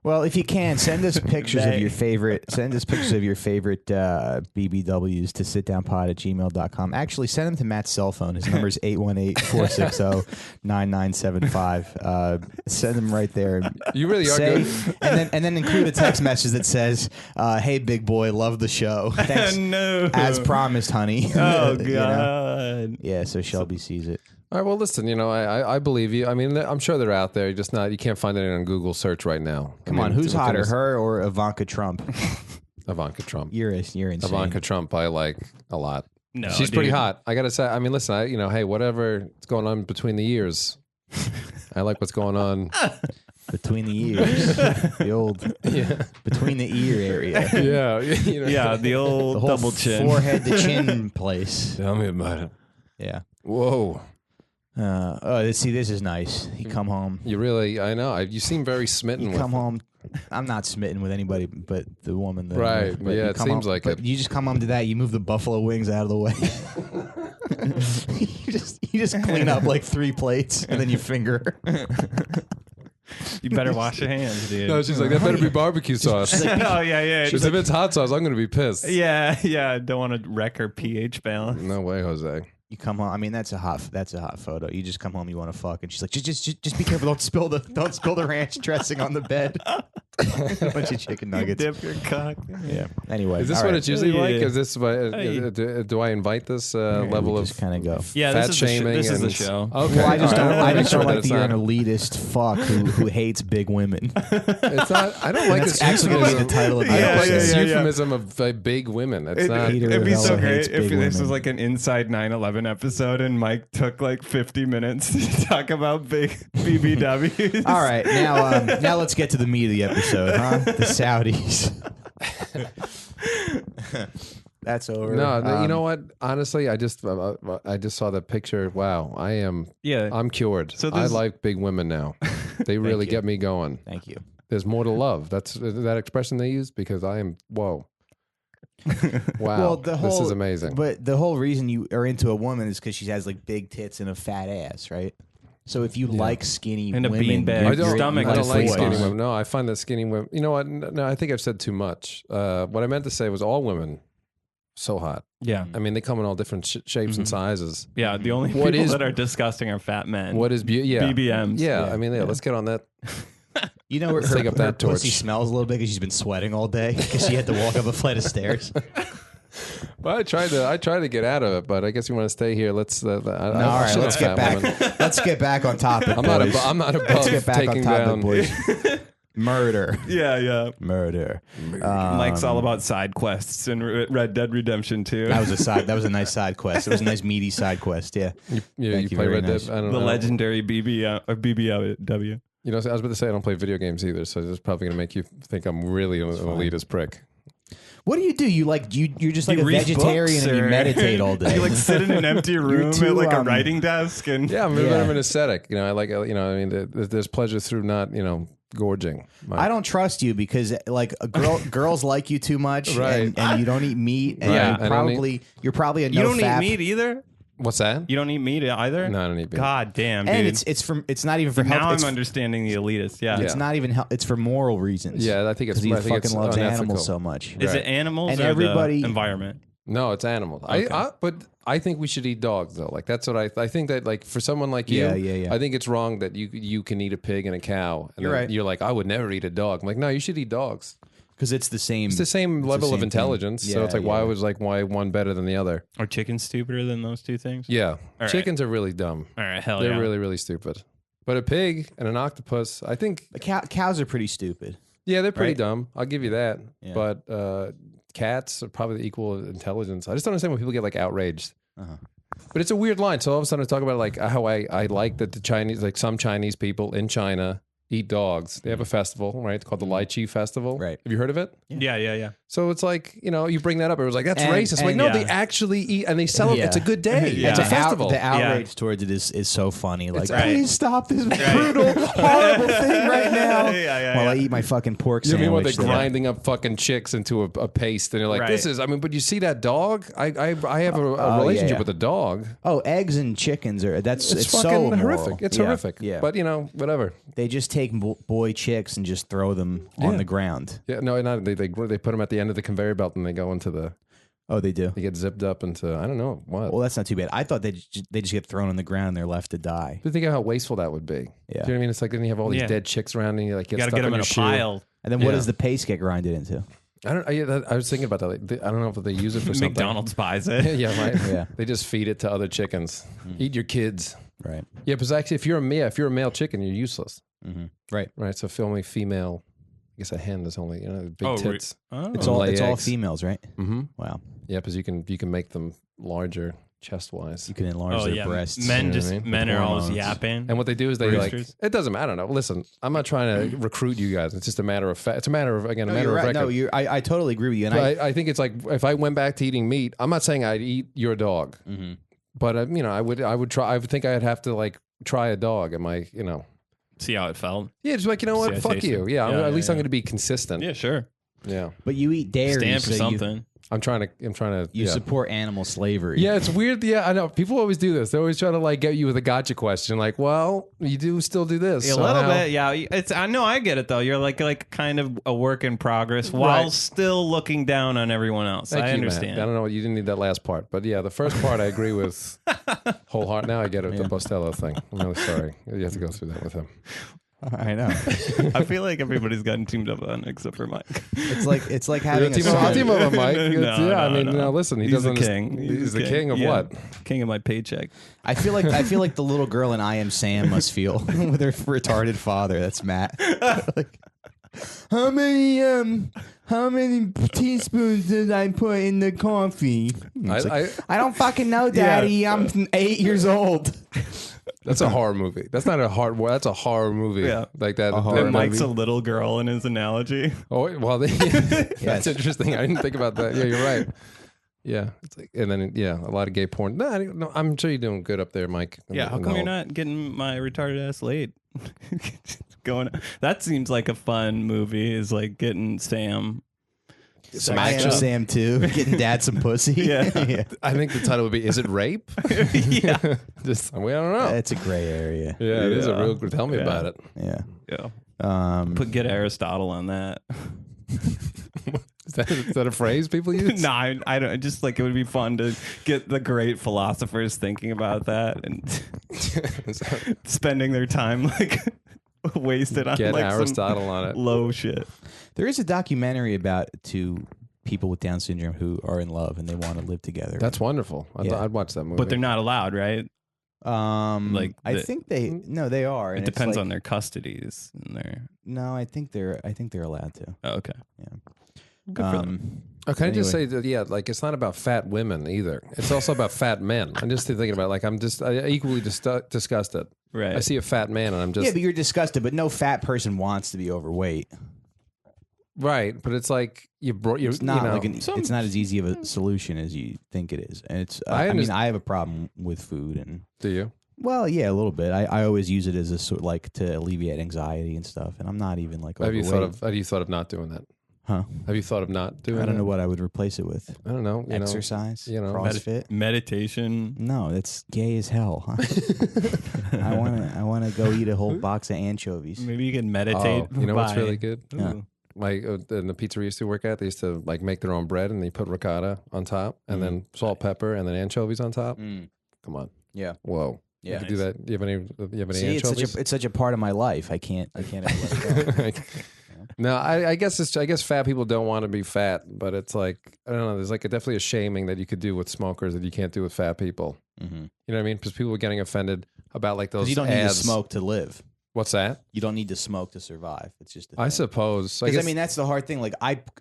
Well, if you can, send us pictures of your favorite. Send us pictures of your favorite BBWs to sitdownpod@gmail.com. Actually, send them to Matt's cell phone. His number is 818-460-9975. Send them right there. You really are Say, good. and then include a text message that says, "Hey, big boy, love the show. Thanks, No. as promised, honey." Oh You know? God. Yeah, so Shelby sees it. All right, well, listen, I believe you. I mean, I'm sure they're out there. You're just not. You can't find it on Google search right now. Come on, who's hotter, her or Ivanka Trump? Ivanka Trump. You're insane. Ivanka Trump, I like a lot. No, She's pretty dude. hot. I gotta say. I mean, listen, hey, whatever's going on between the ears, I like what's going on. Between the ears, the old between the ear area, Yeah, you know. Yeah, the the old whole double chin. forehead to chin place. Tell me about it. Yeah. Whoa, See, this is nice. He come home. you really? I know. You seem very smitten. You with come it. home. I'm not smitten with anybody but the woman. That I'm Right. with, but Yeah, you it come seems home- like but it. You just come home to that. You move the buffalo wings out of the way. you just clean up like 3 plates and then you finger her. You better wash your hands, dude. No, she's like, that better be barbecue sauce. Oh yeah. She's if it's hot sauce, I'm gonna be pissed. Yeah. Don't want to wreck her pH balance. No way, Jose. You come home. I mean, that's a hot photo. You just come home. You want to fuck, and she's like, just be careful. Don't spill the ranch dressing on the bed. A bunch of chicken nuggets. Dip your cock. Yeah. Anyway, Is this all what right. it's usually Yeah. like? Is this Hey. do I invite this Yeah, level we of just kind of go. Yeah, fat this is the shaming? this is the and- show. Okay, Well, I just all don't. right. I just Sure don't that like it's that you're an not- elitist fuck who hates big women. It's not. I don't like That's this actually going to be euphemism. the title of the I don't like episode. this Yeah. euphemism of big women. It's not. Peter It'd be so Revello great hates if big this women. was like an inside 9/11 episode and Mike took like 50 minutes to talk about big BBWs. All right, now let's get to the meat of the episode, huh? The Saudis. That's over. No, you know what? Honestly, I just saw the picture. Wow, Yeah. I'm cured. So I this- like big women now. They really you. get me going. Thank you. There's more to love. That's that expression they use because I am. Whoa. Wow. Well, this is amazing. But the whole reason you are into a woman is because she has like big tits and a fat ass, right? So if you like skinny And a women, beanbag. you're- I don't, stomach I don't is like full skinny on. women. No, I find that skinny women. You know what? No, I think I've said too much. What I meant to say was all women so hot. Yeah. I mean, they come in all different shapes and sizes. Yeah. The only What people is- that are disgusting are fat men. What is beauty? Yeah, BBMs. Yeah, I mean, let's get on that. You know, Let's her, take up her that pussy torch. smells a little bit because she's been sweating all day because she had to walk up a flight of stairs. Well, I tried to get out of it, but I guess you want to stay here. Let's. All right, let's get back. Let's get back on topic. I'm not. boys. I'm not above Let's get back on taking topic, down. boys. Murder. Yeah. Murder. Mike's all about side quests and Red Dead Redemption 2. That was a nice side quest. It was a nice meaty side quest. Yeah. You Thank you, play very Red nice. Dead. I don't the know. legendary BBW. You know, I was about to say I don't play video games either, so it's probably going to make you think I'm really an elitist prick. What do? You're just like You a read vegetarian books, and you or- meditate all day. You like sit in an empty room too, at like a writing desk and Yeah, I'm Yeah. an ascetic. You know, I like. You know, I mean, there's pleasure through not. Gorging. I don't trust you because like girls like you too much, Right. and you don't eat meat, and Yeah. you're probably a no you don't fap. eat meat either. What's that? You don't eat meat either. No, I don't eat meat. God damn, dude. And it's not even for now health. I'm It's, understanding the elitist. Yeah. it's not even it's for moral reasons. Yeah, I think it's. because he I think fucking it's loves unethical. animals so much. Is Right. it animals And or everybody- the environment? No, it's animals. Okay. But I think we should eat dogs though. Like that's what I think that like for someone like you, Yeah. I think it's wrong that you can eat a pig and a cow. And You're then right. You're like, I would never eat a dog. I'm like, no, you should eat dogs. Because it's the same. It's the same level same of thing. intelligence. So Yeah, it's like, why one better than the other? Are chickens stupider than those two things? Yeah, right. chickens are really dumb. All right, hell They're yeah. really really stupid. But a pig and an octopus, I think, The cows are pretty stupid. yeah, they're pretty Right? dumb. I'll give you that. Yeah. But cats are probably the equal intelligence. I just don't understand when people get like outraged. Uh-huh. But it's a weird line. So all of a sudden I talk about like how I like that the Chinese, like some Chinese people in China eat dogs. They have a festival, right? It's called the Lychee Festival. Right. Have you heard of it? Yeah. So it's like, you bring that up. It was like, that's And- racist. I'm like, and- no, yeah. they actually eat and they celebrate. Yeah. It's a good day. Yeah. It's a The festival. the outrage towards it is so funny. Like, Right. please stop this brutal, horrible thing right now. Yeah, while I eat my fucking pork You know what I mean? When sandwich. they're grinding up fucking chicks into a paste, and you're like, Right. "This is." I mean, but you see that dog? I have a relationship yeah. with a dog. Oh, eggs and chickens are It's it's so fucking immoral. horrific. It's Yeah, horrific. Yeah, But whatever. they just take boy chicks and just throw them on the ground. Yeah, no, not they put them at the end of the conveyor belt, and they go into the. Oh, they do. They get zipped up into I don't know what. Well, that's not too bad. I thought they just get thrown on the ground and they're left to die. But think of how wasteful that would be. Yeah. Do you know what I mean? It's like then you have all these Yeah. dead chicks around, and you like You get got to stuck get on them in your a shoe. pile. And then what Yeah. does the paste get grinded into? I was thinking about that. Like, I don't know if they use it for something. McDonald's buys it. Yeah, right. Yeah. They just feed it to other chickens. Eat your kids. Right. Yeah, because actually, if you're a male chicken, you're useless. Right. Right. So if only female. I guess a hen is only big tits. It's Oh. all Lay it's all eggs. females, right? Mm-hmm. Wow. Yeah, because you can make them larger chest wise. You can enlarge their breasts. You Men know just what I mean? men With are always hormones. yapping. And what they do is they Roosters. like. It doesn't matter. I don't know. Listen, I'm not trying to recruit you guys. It's just a matter of fact. It's a matter of No, matter you're of right. record. No, I totally agree with you. And But I think it's like if I went back to eating meat, I'm not saying I'd eat your dog, but I would try. I would think I'd have to like try a dog. Am I See how it felt. Yeah, just like See, I what? Fuck taste you. it. Yeah, Yeah, at least yeah, I'm yeah. going to be consistent. Yeah, sure. Yeah, but you eat dairy, Stand for so something. I'm trying to. You yeah. support animal slavery. Yeah, it's weird. Yeah, I know. People always do this. They always try to like get you with a gotcha question. Like, well, you do still do this. A so little now- bit, yeah. It's I know I get it though. You're like kind of a work in progress while Right. still looking down on everyone else. Thank I you, understand. Matt. I don't know. You didn't need that last part, but yeah, the first part I agree with wholehearted. Now I get it. The Bostello thing. I'm really sorry. You have to go through that with him. I know. I feel like everybody's gotten teamed up on except for Mike. It's like having a I'll son. team up with Mike. No, I mean, no. listen, he He's doesn't. the king. He's the king of Yeah. what? King of my paycheck. I feel like the little girl in I Am Sam must feel with her retarded father. That's Matt. Like, how many teaspoons did I put in the coffee? It's like, I don't fucking know, Daddy. I'm 8 years old. That's a horror movie. That's not a horror. That's a horror movie. Yeah. Like that. horror And Mike's a movie. little girl in his analogy. Oh well, that's interesting. I didn't think about that. Yeah, you're right. Yeah, it's like, and then a lot of gay porn. No, I'm sure you're doing good up there, Mike. Yeah, how And come the you're whole- not getting my retarded ass laid? Going. That seems like a fun movie. Is like getting Sam. I Am Sex. Sam too. Getting dad some pussy. Yeah. I think the title would be "Is it rape?" Yeah. Just I don't know. It's a gray area. Yeah, it is a Yeah. real. Tell me Yeah. about it. Yeah. Yeah. Get Aristotle on that. Is that a phrase people use? No, I don't. Just like it would be fun to get the great philosophers thinking about that and spending their time like wasted on Get like Aristotle on it. some low shit. There is a documentary about two people with Down syndrome who are in love and they want to live together. That's wonderful. Yeah. I'd watch that movie. But they're not allowed, right? like I the- think they are. It and it's depends like- on their custodies and their. No, I think they're allowed to. Oh, okay. Yeah. Good for them. Oh, can I just Anyway. say that? Yeah, like it's not about fat women either. It's also about fat men. I'm just thinking about like I'm equally disgusted. Right. I see a fat man and I'm just Yeah, but you're disgusted. But no fat person wants to be overweight. right. But it's like you're It's not you know, it's not as easy of a solution as you think it is. And it's I I mean underst- I have a problem with food and do you? well yeah a little bit. I always use it as a sort like to alleviate anxiety and stuff. And I'm not even like Have you overweight. thought of not doing that? Huh? Have you thought of not doing? I don't that? know what I would replace it with. I don't know. Exercise, you know, CrossFit. Meditation. No, that's gay as hell. I want to go eat a whole box of anchovies. Maybe you can meditate. Oh, you know what's by- really good? Yeah. Like in the pizzeria I used to work at, they used to like make their own bread and they put ricotta on top and then salt, pepper, and then anchovies on top. Come on. Yeah. Whoa. Yeah. You could do that. Do you have any See, anchovies? it's such a part of my life. I can't ever let it go. No, I guess fat people don't want to be fat, but it's like I don't know. There's like definitely a shaming that you could do with smokers that you can't do with fat people. Mm-hmm. You know what I mean? Because people are getting offended about like those. You don't need to ads. smoke to live. What's that? You don't need to smoke to survive. It's just. I suppose. Because I mean, that's the hard thing. Like,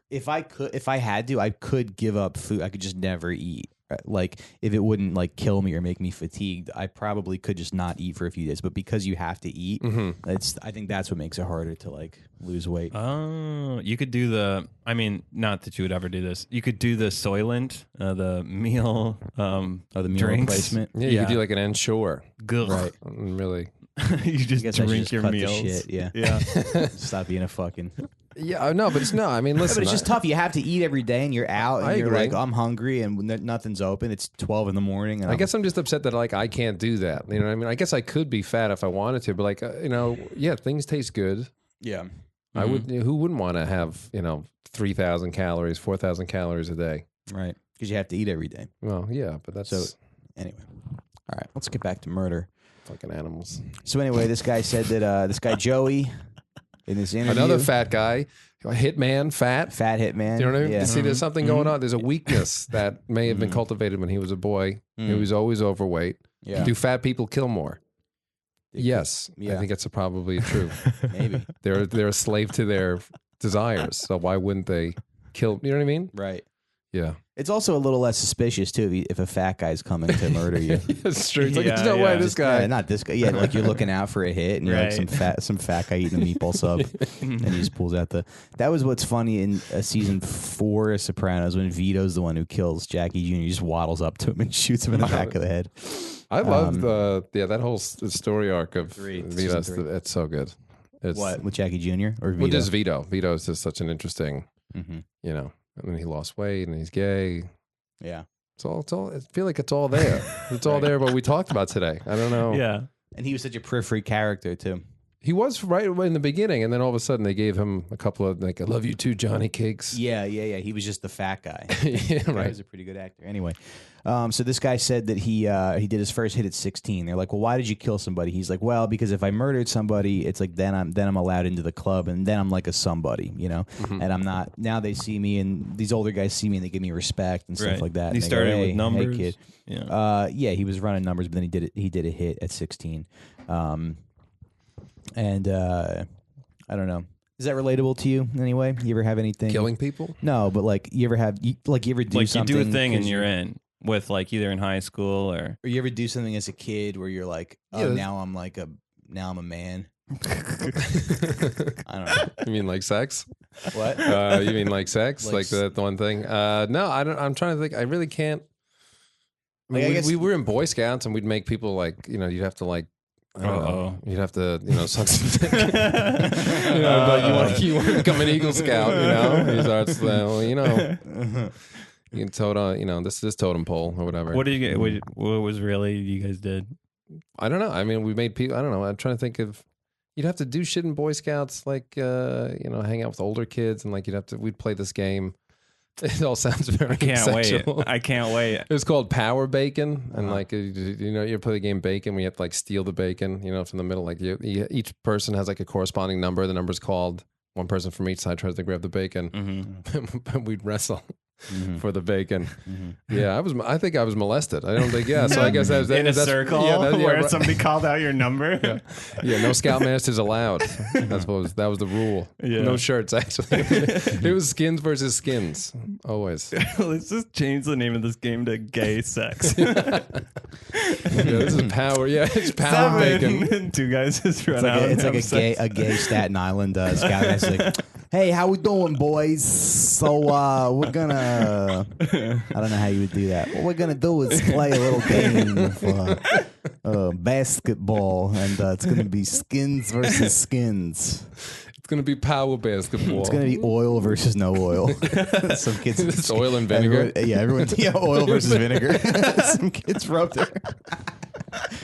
if I had to, I could give up food. I could just never eat. like if it wouldn't like kill me or make me fatigued, I probably could just not eat for a few days. But because you have to eat, I think that's what makes it harder to like lose weight. Oh, you could do I mean, not that you would ever do this. You could do the Soylent, the meal, the meal drinks. replacement. Yeah, you could do like an Ensure. Right. Really. You just I guess I should drink just your cut meals. the shit. Yeah. Yeah. Stop being a fucking. Yeah, no, but it's no. I mean, Yeah, listen. but it's just tough. You have to eat every day, and you're out, and I you're agree. like, I'm hungry, and nothing's open. It's 12 in the morning. And I guess I'm just upset that like I can't do that. You know what I mean? I guess I could be fat if I wanted to, but like you know, yeah, things taste good. yeah. I would. Who wouldn't want to have 3,000 calories, 4,000 calories a day? Right. Because you have to eat every day. Well, yeah, but that's So anyway, all right, let's get back to murder. fucking animals. So anyway, this guy said that this guy Joey in this interview, Another fat guy, a hitman, fat. fat hitman. You know what I mean? Yeah. You see, there's something going on. There's a weakness that may have been cultivated when he was a boy. He was always overweight. Yeah. Do fat people kill more? Yes, Yeah. I think that's probably true. Maybe. They're a slave to their desires. So why wouldn't they kill? You know what I mean? Right. Yeah, It's also a little less suspicious too if a fat guy's coming to murder you. it's true. It's like, Yeah, there's no way yeah. this guy. Yeah, not this guy. Yeah, like you're looking out for a hit, and you're like Right. some fat guy eating a meatball sub, and he just pulls out the. That was what's funny in season 4 of Sopranos when Vito's the one who kills Jackie Jr. He just waddles up to him and shoots him in the back of the head. I love that whole story arc of season Vito's. 3. It's so good. It's, What with Jackie Jr. or Vito? Well, just Vito. Vito is just such an interesting. Mhm. I mean, he lost weight and he's gay. Yeah, It's all. I feel like it's all there. It's all there. What we talked about today. I don't know. Yeah. and he was such a periphery character too. He was right in the beginning, and then all of a sudden they gave him a couple of like, "I love you too, Johnny Cakes." Yeah. He was just the fat guy. Yeah, He right. was a pretty good actor. Anyway, so this guy said that he did his first hit at 16. They're like, well, why did you kill somebody? He's like, well, because if I murdered somebody, it's like then I'm allowed into the club, and then I'm like a somebody, and I'm not. Now they see me, and these older guys see me, and they give me respect and stuff Right. like that. He And they go, started hey, with numbers. Hey, kid. Yeah. Yeah, he was running numbers, but then he did a hit at 16. And I don't know. Is that relatable to you in any way? You ever have anything? Killing people. No, but like you ever do Like you something? do a thing and 'cause you're in with like either in high school or Or you ever do something as a kid where you're like, oh, Yeah. now I'm a man. I don't know. You mean like sex? What? You mean like sex? Like Like the one thing? No, I don't. I'm trying to think. I really can't. I mean, Like, I guess- we were in Boy Scouts and we'd make people like you'd have to like. I don't know. You'd have to, suck some dick. Like you want to become an Eagle Scout, He starts, you can totem, this totem pole or whatever. what did you get? What was really you guys did? I don't know. I mean, we made people. I don't know. I'm trying to think of. You'd have to do shit in Boy Scouts, like hang out with older kids, and like we'd play this game. It all sounds very. I can't wait. It was called Power Bacon, and like you play the game Bacon. We have to like steal the bacon, from the middle. Like each person has like a corresponding number. The number's called. One person from each side tries to grab the bacon. We'd wrestle. For the bacon, yeah, I think I was molested. I don't think, so I guess that was In a circle where somebody called out your number. Yeah, no Scoutmasters allowed. That was the rule. Yeah. No shirts actually. It was skins versus skins always. Let's just change the name of this game to gay sex. Yeah, this is power. Yeah, it's power bacon. Two guys just run It's like, out. it's and like have a gay Staten Island scout. It's like, hey, how we doing, boys? So we're gonna. I don't know how you would do that. What we're gonna do is play a little game of basketball, and it's gonna be skins versus skins. It's gonna be power basketball. It's gonna be oil versus no oil. Some kids, It's oil and vinegar. Everyone, oil versus vinegar. Some kids rub their.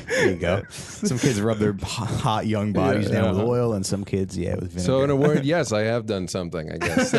There you go. Some kids rub their hot young bodies down with oil, and some kids, with vinegar. So in a word, yes, I have done something. I guess.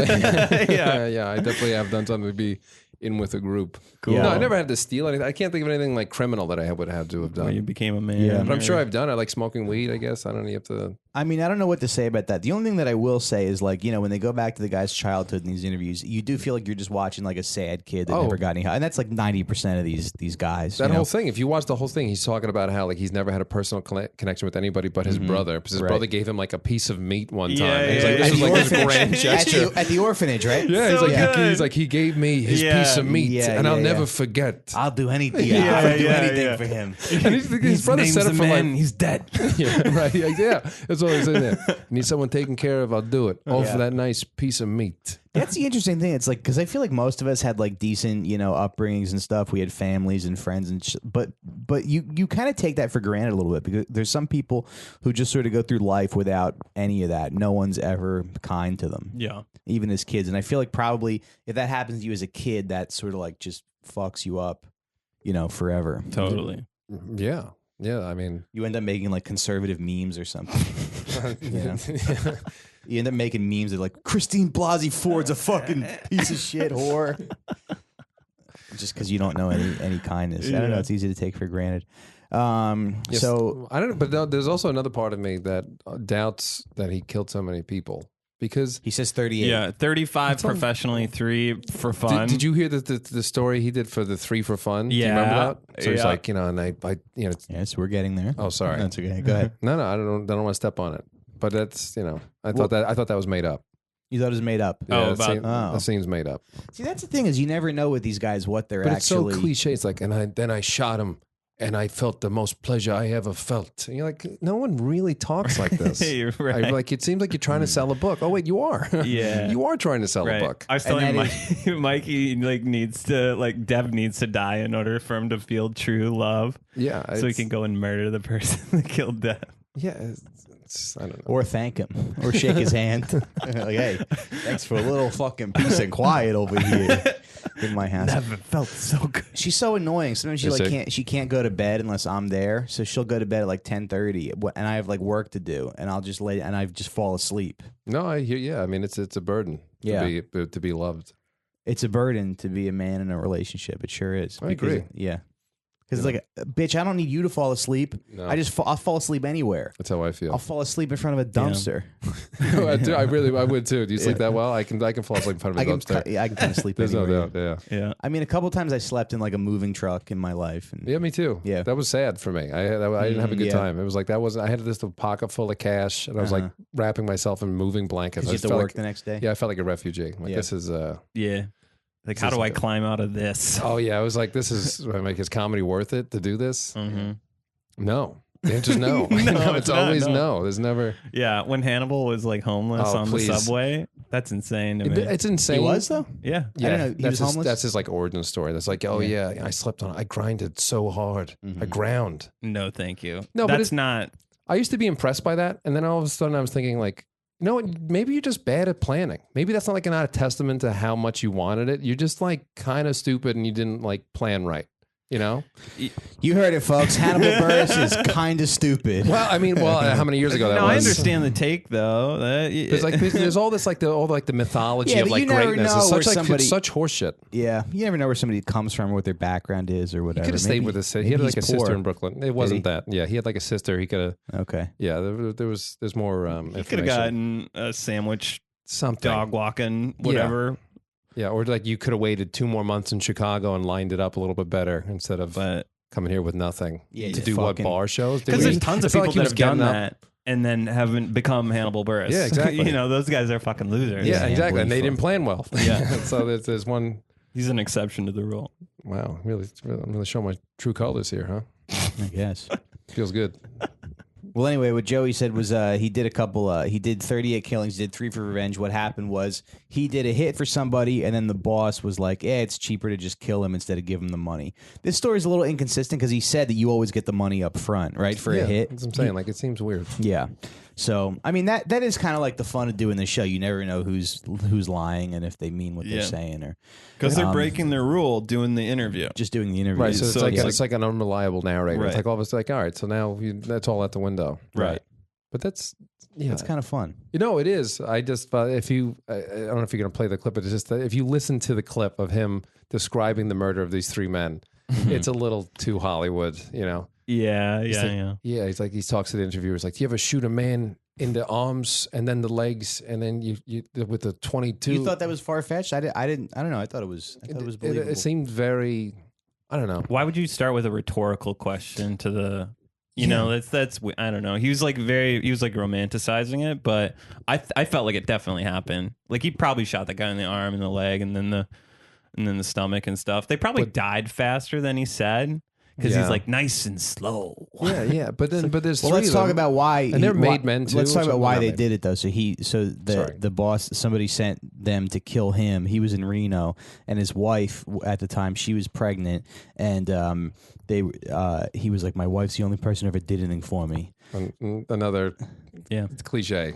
Yeah, I definitely have done something to be in with a group. Cool. No, I never had to steal anything. I can't think of anything like criminal that I would have to have done. you became a man. Yeah. But I'm sure I've done it, like smoking weed. I guess I don't know. You have to. I mean, I don't know what to say about that. The only thing that I will say is, like, you know, when they go back to the guy's childhood in these interviews, you do feel like you're just watching like a sad kid that never got any help. And that's like 90% of these guys. That whole thing, if you watch the whole thing, he's talking about how like he's never had a personal connection with anybody but his brother. Because his brother gave him like a piece of meat one time. Yeah, And he's like, this was like this grand gesture. At the orphanage, right? Yeah, So he's like, he gave me his piece of meat, and I'll never forget. I'll do anything. I'll do anything for him. And his brother said it for like, he's dead. yeah, right. Yeah, that's all he's saying there. Need someone taken care of, I'll do it. All for that nice piece of meat. That's the interesting thing. It's like, because I feel like most of us had like decent, you know, upbringings and stuff. We had families and friends, and but you kind of take that for granted a little bit, because there's some people who just sort of go through life without any of that. No one's ever kind to them. Yeah. Even as kids. And I feel like probably if that happens to you as a kid, that sort of like just fucks you up, you know, forever. Totally. Yeah. Yeah, I mean, You end up making like conservative memes or something. You know? You end up making memes that like, Christine Blasey Ford's a fucking piece of shit whore. Just because you don't know any kindness. I don't know. It's easy to take for granted. yes, So I don't know, but there's also another part of me that doubts that he killed so many people, because he says 38. Yeah, 35 professionally, 3 for fun. Did you hear the story he did for the 3 for fun? Do you Yeah. remember that? So he's Yeah. like, you know, and I you know, Yes, we're getting there. oh, sorry. That's okay. Go ahead. No, I don't want to step on it. But that's, you know, I thought that was made up. You thought it was made up. Oh, that seems made up. See, that's the thing, is you never know with these guys what they're But actually. it's so cliche. It's like, then I shot him, and I felt the most pleasure I ever felt. And you're like, no one really talks like this. You're right. Like, it seems like you're trying to sell a book. Oh wait, you are. Yeah. You are trying to sell a Right. book. I was And telling Mikey like needs to like Dev needs to die in order for him to feel true love. Yeah, So he it's- can go and murder the person that killed Dev. Yeah, I don't know. Or thank him, or shake his hand. Like, hey, thanks for a little fucking peace and quiet over here in my house. Never felt so good. She's so annoying. Sometimes she Is like she? can't go to bed unless I'm there. So she'll go to bed at like 10:30, and I have like work to do, and I'll just lay and I just fall asleep. No, I hear. Yeah, I mean, it's a burden. Yeah. To be loved. It's a burden to be a man in a relationship. It sure is. I Because- agree. Yeah. Because it's like, bitch, I don't need you to fall asleep. No. I'll fall asleep anywhere. That's how I feel. I'll fall asleep in front of a dumpster. I would too. Do you sleep that well? I can fall asleep in front of a dumpster. I can kind of sleep There's no anywhere. doubt. Yeah. Yeah. I mean, a couple times I slept in like a moving truck in my life. And Yeah, me too. Yeah. That was sad for me. I didn't have a good yeah. time. It was like I had this little pocket full of cash, and I was like wrapping myself in moving blankets. Because I you have to felt work like, the next day. yeah, I felt like a refugee. Like Yeah. this is Yeah. Like, how do I climb out of this? oh yeah, I was like, this is like, is comedy worth it to do this? Mm-hmm. No. The answer's no. No, No, it's it's not, always no. no. There's never. Yeah. When Hannibal was like homeless Oh, on please. the subway, that's insane to me. It's insane. He was though. Yeah. Yeah, didn't know he was homeless? That's his like origin story. That's like, oh yeah, I slept on. I grinded so hard. I ground. No, thank you. No, but that's not. I used to be impressed by that, and then all of a sudden I was thinking like, you know what? Maybe you're just bad at planning. Maybe that's not a testament to how much you wanted it. You're just like kind of stupid, and you didn't like plan right. You know? You heard it, folks. Hannibal Buress is kind of stupid. Well, I mean, how many years ago that No, was? I understand the take though. There's all this like the mythology Yeah, of but like you never greatness. know It's where such somebody- it's such horseshit. Yeah, you never know where somebody comes from or what their background is or whatever. He could have stayed Maybe- with his sister. He maybe had like a he's poor. sister in Brooklyn. It wasn't that. Yeah, he had like a sister. He could have. Okay. Yeah, there's more. You could have gotten a sandwich, something. dog walking, whatever. Yeah, or like you could have waited 2 more months in Chicago and lined it up a little bit better instead of But coming here with nothing. Yeah, to you do what, fucking- bar shows? because there's tons of It's not people like he that was have done getting up- that and then haven't become Hannibal Buress. Yeah, exactly. You know, those guys are fucking losers. Yeah, Yeah, exactly. And they fuck. didn't plan well. Yeah. So there's one. He's an exception to the rule. Wow, I'm really showing my true colors here, huh? I guess. Feels good. Well, anyway, what Joey said was he did 38 killings, did 3 for revenge. What happened was he did a hit for somebody, and then the boss was like, it's cheaper to just kill him instead of give him the money. This story is a little inconsistent because he said that you always get the money up front, right, for a hit. That's what I'm saying. Like, it seems weird. Yeah. So, I mean, that is kind of like the fun of doing this show. You never know who's lying and if they mean what they're Yeah. saying or Because they're breaking their rule doing the interview. just doing the interview. Right, so So it's like an unreliable narrator. It's Right. like all of us like, all right, so now that's all out the window. Right. But that's yeah, It's kind of fun. you know, it is. I just if you, I don't know if you're going to play the clip, but it's just that if you listen to the clip of him describing the murder of these 3 men, it's a little too Hollywood. You know. Yeah, He's yeah, like- yeah. Yeah, he talks to the interviewers like, do you ever shoot a man in the arms and then the legs and then you with the 22. You thought that was far fetched? I don't know. I thought it was believable. It seemed very. I don't know. Why would you start with a rhetorical question to the? You know, that's I don't know. He was like romanticizing it, but I felt like it definitely happened. Like he probably shot the guy in the arm and the leg and then the stomach and stuff. They probably died faster than he said. Because he's like nice and slow. Yeah. But there's well, three let's of talk them. about why. And they're made men too. Let's talk about why they made. did it though. So the boss, somebody sent them to kill him. He was in Reno, and his wife at the time, she was pregnant, and he was like, my wife's the only person who ever did anything for me. Another it's cliche.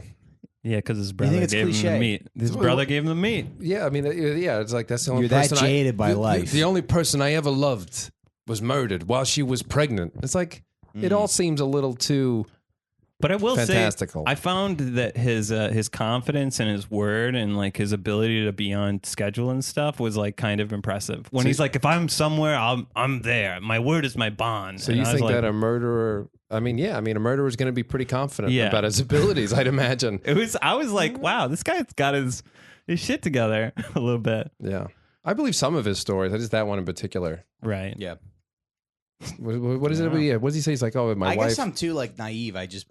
Yeah, because his brother gave him the meat. His brother gave him the meat. Yeah, I mean, it's like that's the only You're person that jaded by life. The only person I ever loved was murdered while she was pregnant. It's like it all seems a little too. But I will fantastical. say, I found that his confidence and his word and like his ability to be on schedule and stuff was like kind of impressive. When he's like, if I'm somewhere, I'm there. My word is my bond. So and you I was think like, that a murderer? I mean, a murderer is going to be pretty confident about his abilities, I'd imagine. I was like, wow, this guy's got his shit together a little bit. Yeah, I believe some of his stories. I just that one in particular. Right. Yeah. What is it? What does he say? He's like, oh, my wife. I guess I'm too like naive. I just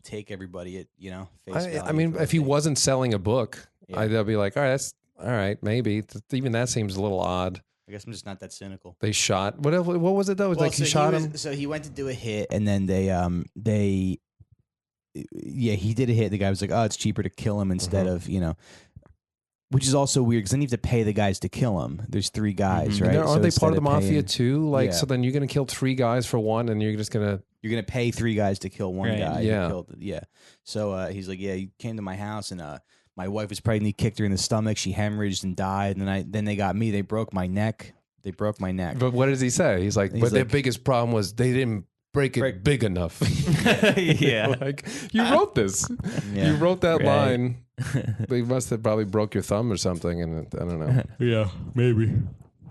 take everybody at face value. I mean, if he wasn't selling a book, I'd be like, all right, that's all right. Maybe even that seems a little odd. I guess I'm just not that cynical. They shot. What was it though? It was like he shot him. So he went to do a hit, and then he did a hit. The guy was like, oh, it's cheaper to kill him instead of Which is also weird because then you have to pay the guys to kill him. There's 3 guys, right? Aren't they part of the mafia paying, too? Like, so then you're going to kill 3 guys for one, and you're just going to pay 3 guys to kill one guy. Yeah. So he's like, he came to my house and my wife was pregnant. He kicked her in the stomach. She hemorrhaged and died. And then they got me. They broke my neck. But what does he say? He's like, their biggest problem was they didn't break it big enough. Yeah. Like, you wrote this. You wrote that line. They must have probably broke your thumb or something, and I don't know. Yeah, maybe.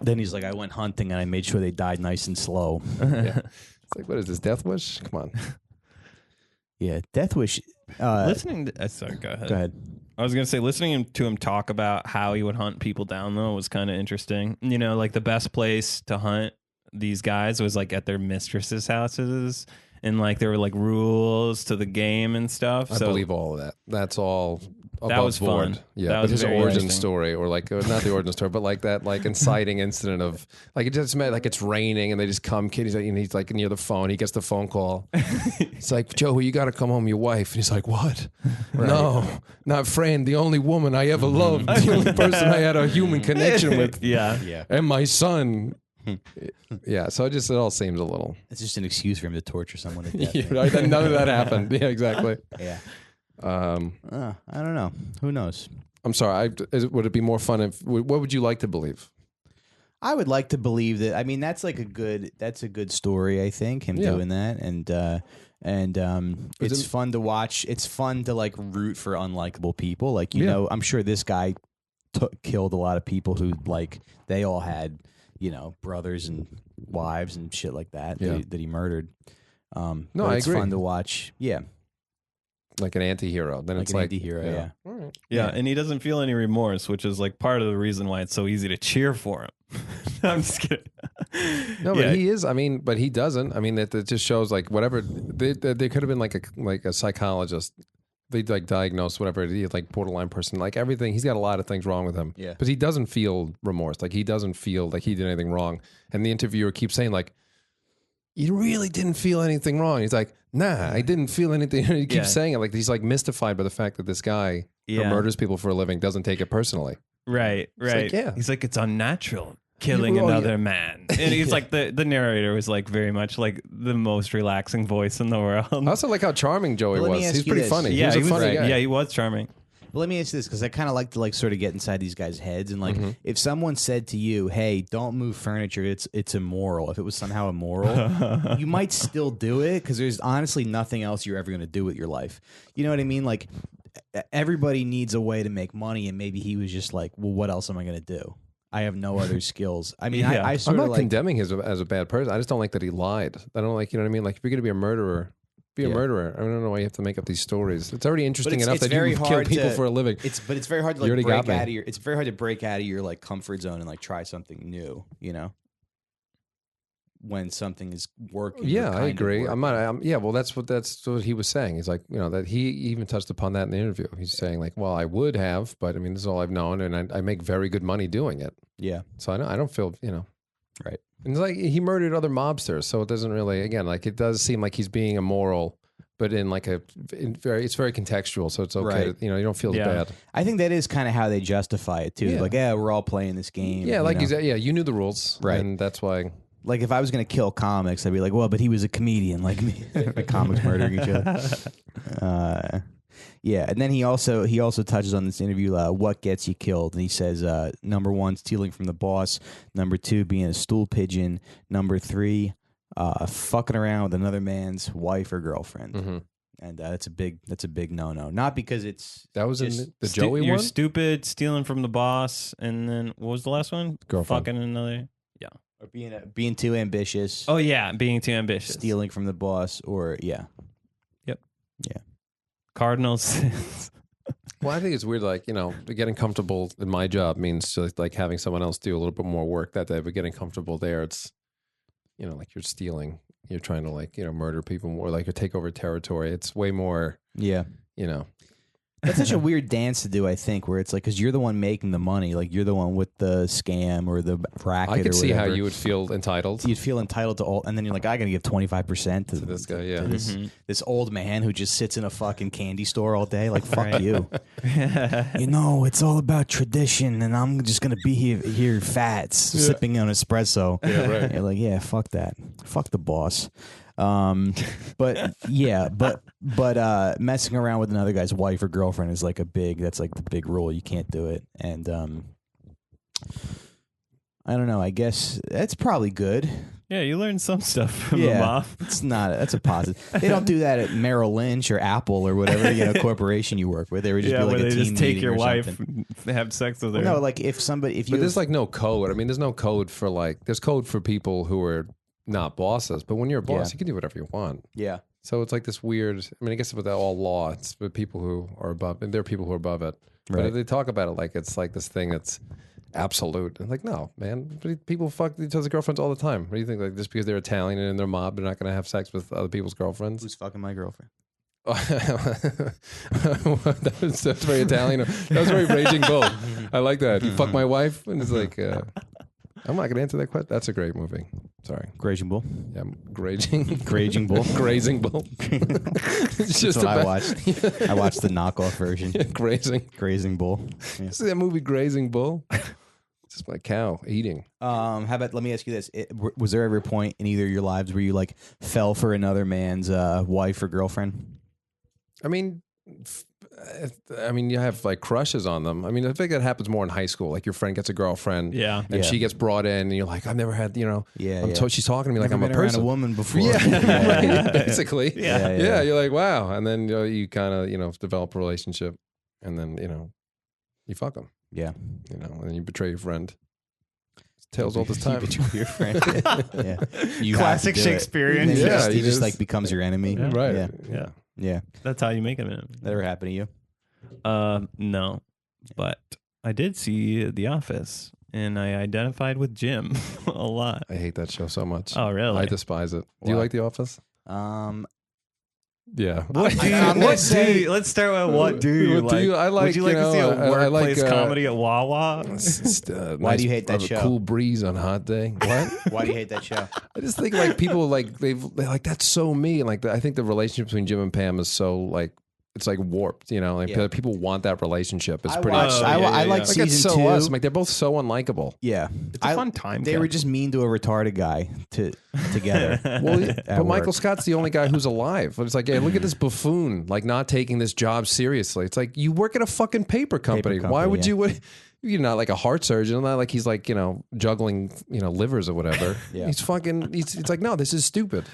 Then he's like, I went hunting and I made sure they died nice and slow. It's like, what is this, Death Wish? Come on. Yeah, Death Wish. Listening to, sorry, go ahead. Go ahead. I was going to say, listening to him talk about how he would hunt people down, though, was kind of interesting. Like the best place to hunt these guys was like at their mistresses' houses. And like there were like rules to the game and stuff. I believe all of that. That's all above that was board. fun. Yeah, that but was his very origin interesting. story, or like not the origin story, but like that like inciting incident of like it just meant like it's raining and they just come. He's like near the phone. He gets the phone call. It's like, Joey, you got to come home. Your wife. And he's like, what? Right. No, not Fran. The only woman I ever loved. The only person I had a human connection with. Yeah. And my son. Yeah, so it all seems a little. It's just an excuse for him to torture someone to death. Yeah, right? None of that happened. Yeah, exactly. Yeah. I don't know. Who knows? I'm sorry. Would it be more fun if? What would you like to believe? I would like to believe that. I mean, that's a good story. I think him doing that, and it's fun to watch. It's fun to like root for unlikable people. Like I'm sure this guy killed a lot of people who like they all had brothers and wives and shit like that that he murdered. No, it's I agree. fun to watch. Yeah, like an anti-hero. Then it's an like anti-hero. Yeah. All right. Yeah, and he doesn't feel any remorse, which is like part of the reason why it's so easy to cheer for him. I'm just kidding. No, but he is. I mean, but he doesn't. I mean, it just shows like whatever they could have been like a psychologist. They like diagnose whatever he like borderline person, like everything. He's got a lot of things wrong with him. Yeah, but he doesn't feel remorse. Like he doesn't feel like he did anything wrong. And the interviewer keeps saying like, "You really didn't feel anything wrong." He's like, "Nah, I didn't feel anything." And he keeps saying it like he's like mystified by the fact that this guy who murders people for a living doesn't take it personally. Right. Like, He's like, it's unnatural killing another man. And he's like, the narrator was like very much like the most relaxing voice in the world. I also like how charming Joey Let me was. ask He's you pretty this. funny. Yeah, he was a funny guy. Yeah, he was charming. But let me ask you this, because I kind of like to like sort of get inside these guys' heads, and like if someone said to you, "Hey, don't move furniture. It's immoral." If it was somehow immoral, you might still do it because there's honestly nothing else you're ever going to do with your life. You know what I mean? Like everybody needs a way to make money, and maybe he was just like, "Well, what else am I going to do? I have no other skills." I mean, I I'm sort not of like condemning him as a bad person. I just don't like that he lied. I don't like, you know what I mean? Like if you're going to be a murderer, Be a murderer. I don't know why you have to make up these stories. It's already interesting enough it's that you kill people for a living. It's very hard to You like already got break me. out of your. It's very hard to break out of your like comfort zone and like try something new. You know, when something is working. or Yeah, I kind of agree. I'm working. not. Yeah, well, that's what he was saying. He's like, that he even touched upon that in the interview. He's saying like, well, I would have, but I mean, this is all I've known, and I make very good money doing it. Yeah. So I don't feel, Right. And it's like he murdered other mobsters, so it doesn't really. Again, like it does seem like he's being immoral, but it's very contextual, so it's okay. Right. You don't feel as bad. I think that is kind of how they justify it too. Yeah. Like, yeah, we're all playing this game. Yeah, like you know? you knew the rules, Right. And that's why. Like if I was gonna kill comics, I'd be like, well, but he was a comedian like me. Comics murdering each other. Yeah, and then he also touches on this interview, what gets you killed, and he says, number 1, stealing from the boss. Number 2, being a stool pigeon. Number 3, fucking around with another man's wife or girlfriend. Mm-hmm. And that's a big no. Not because it's That was just in the Joey You're one. stupid, stealing from the boss, and then what was the last one? Girlfriend. Fucking another. Yeah. or being too ambitious. Oh yeah, being too ambitious. Stealing from the boss, or Cardinals. Well, I think it's weird. Like getting comfortable in my job means just like having someone else do a little bit more work that day. But getting comfortable there, it's like you're stealing. You're trying to murder people more, like or take over territory. It's way more. yeah. That's such a weird dance to do, I think, where it's like, because you're the one making the money, like you're the one with the scam or the racket. I could or see how whatever. you would feel entitled. You'd feel entitled to all, and then you're like, I gotta give 25% to This guy, yeah. to this old man who just sits in a fucking candy store all day. Like, fuck you. It's all about tradition, and I'm just gonna be here fats, sipping on espresso. Yeah, right. You're like, yeah, fuck that, fuck the boss. But messing around with another guy's wife or girlfriend is like that's like the big rule. You can't do it. And I don't know. I guess that's probably good. Yeah, you learned some stuff from the mob. That's a positive. They don't do that at Merrill Lynch or Apple or whatever corporation you work with. They would just be like where a they team just take meeting your or wife, something. and have sex with her. No, like if you There's like no code. I mean, there's no code for there's code for people who are not bosses, but when you're a boss, you can do whatever you want. yeah. So it's like this weird. I mean, I guess with all law, it's with people who are above, and there are people who are above it. Right. But they talk about it like it's like this thing that's absolute. And like, no, man, people fuck each other's girlfriends all the time. What do you think? Like, just because they're Italian and in their mob, they're not going to have sex with other people's girlfriends? Who's fucking my girlfriend? That's very Italian. That was very Raging Bull. I like that. You fuck my wife, and it's like, I'm not going to answer that question. That's a great movie. Sorry. Grazing Bull. Yeah, Grazing Bull. Grazing Bull. It's just That's what I about watched. I watched the knockoff version. Grazing Bull. Yeah. See that movie Grazing Bull? It's just my cow eating. How about, let me ask you this. Was there ever a point in either of your lives where you like fell for another man's wife or girlfriend? I mean, you have like crushes on them. I mean, I think that happens more in high school. Like your friend gets a girlfriend, and she gets brought in, and you're like, I've never had, she's talking to me like I'm a Never been around person. a woman before. Yeah, right, basically. Yeah. You're like, wow, and then you kind of develop a relationship, and then you fuck them. Yeah. And then you betray your friend. Tales all this time. You betray your friend. Yeah. You Classic have to do it. Shakespearean. And then Yeah, he you just just- like becomes your enemy. Right. Yeah. Yeah. Yeah. That's how you make it. That ever happened to you? No, but I did see The Office, and I identified with Jim a lot. I hate that show so much. Oh, really? I despise it. Do you Why? like The Office? Yeah. Let's start with what do you What do like? you- I like, Would you like to see a I like, workplace comedy at Wawa? Why do you hate that have show? A cool breeze on a hot day. What? Why do you hate that show? I just think like people like they're like that's so me, and like I think the relationship between Jim and Pam is so like it's like warped, Like Yeah. people want that relationship. It's I pretty. watched- I I like like it's season so 2. us. I'm like they're both so unlikable. Yeah. It's a fun time. They were just mean to a retarded guy together. Well, at but Michael work. Scott's the only guy who's alive. It's like, hey, look at this buffoon, like not taking this job seriously. It's like you work at a fucking paper company. Why company, would yeah. you? You're not like a heart surgeon. Not like he's like juggling livers or whatever. Yeah. He's fucking. It's like no, this is stupid.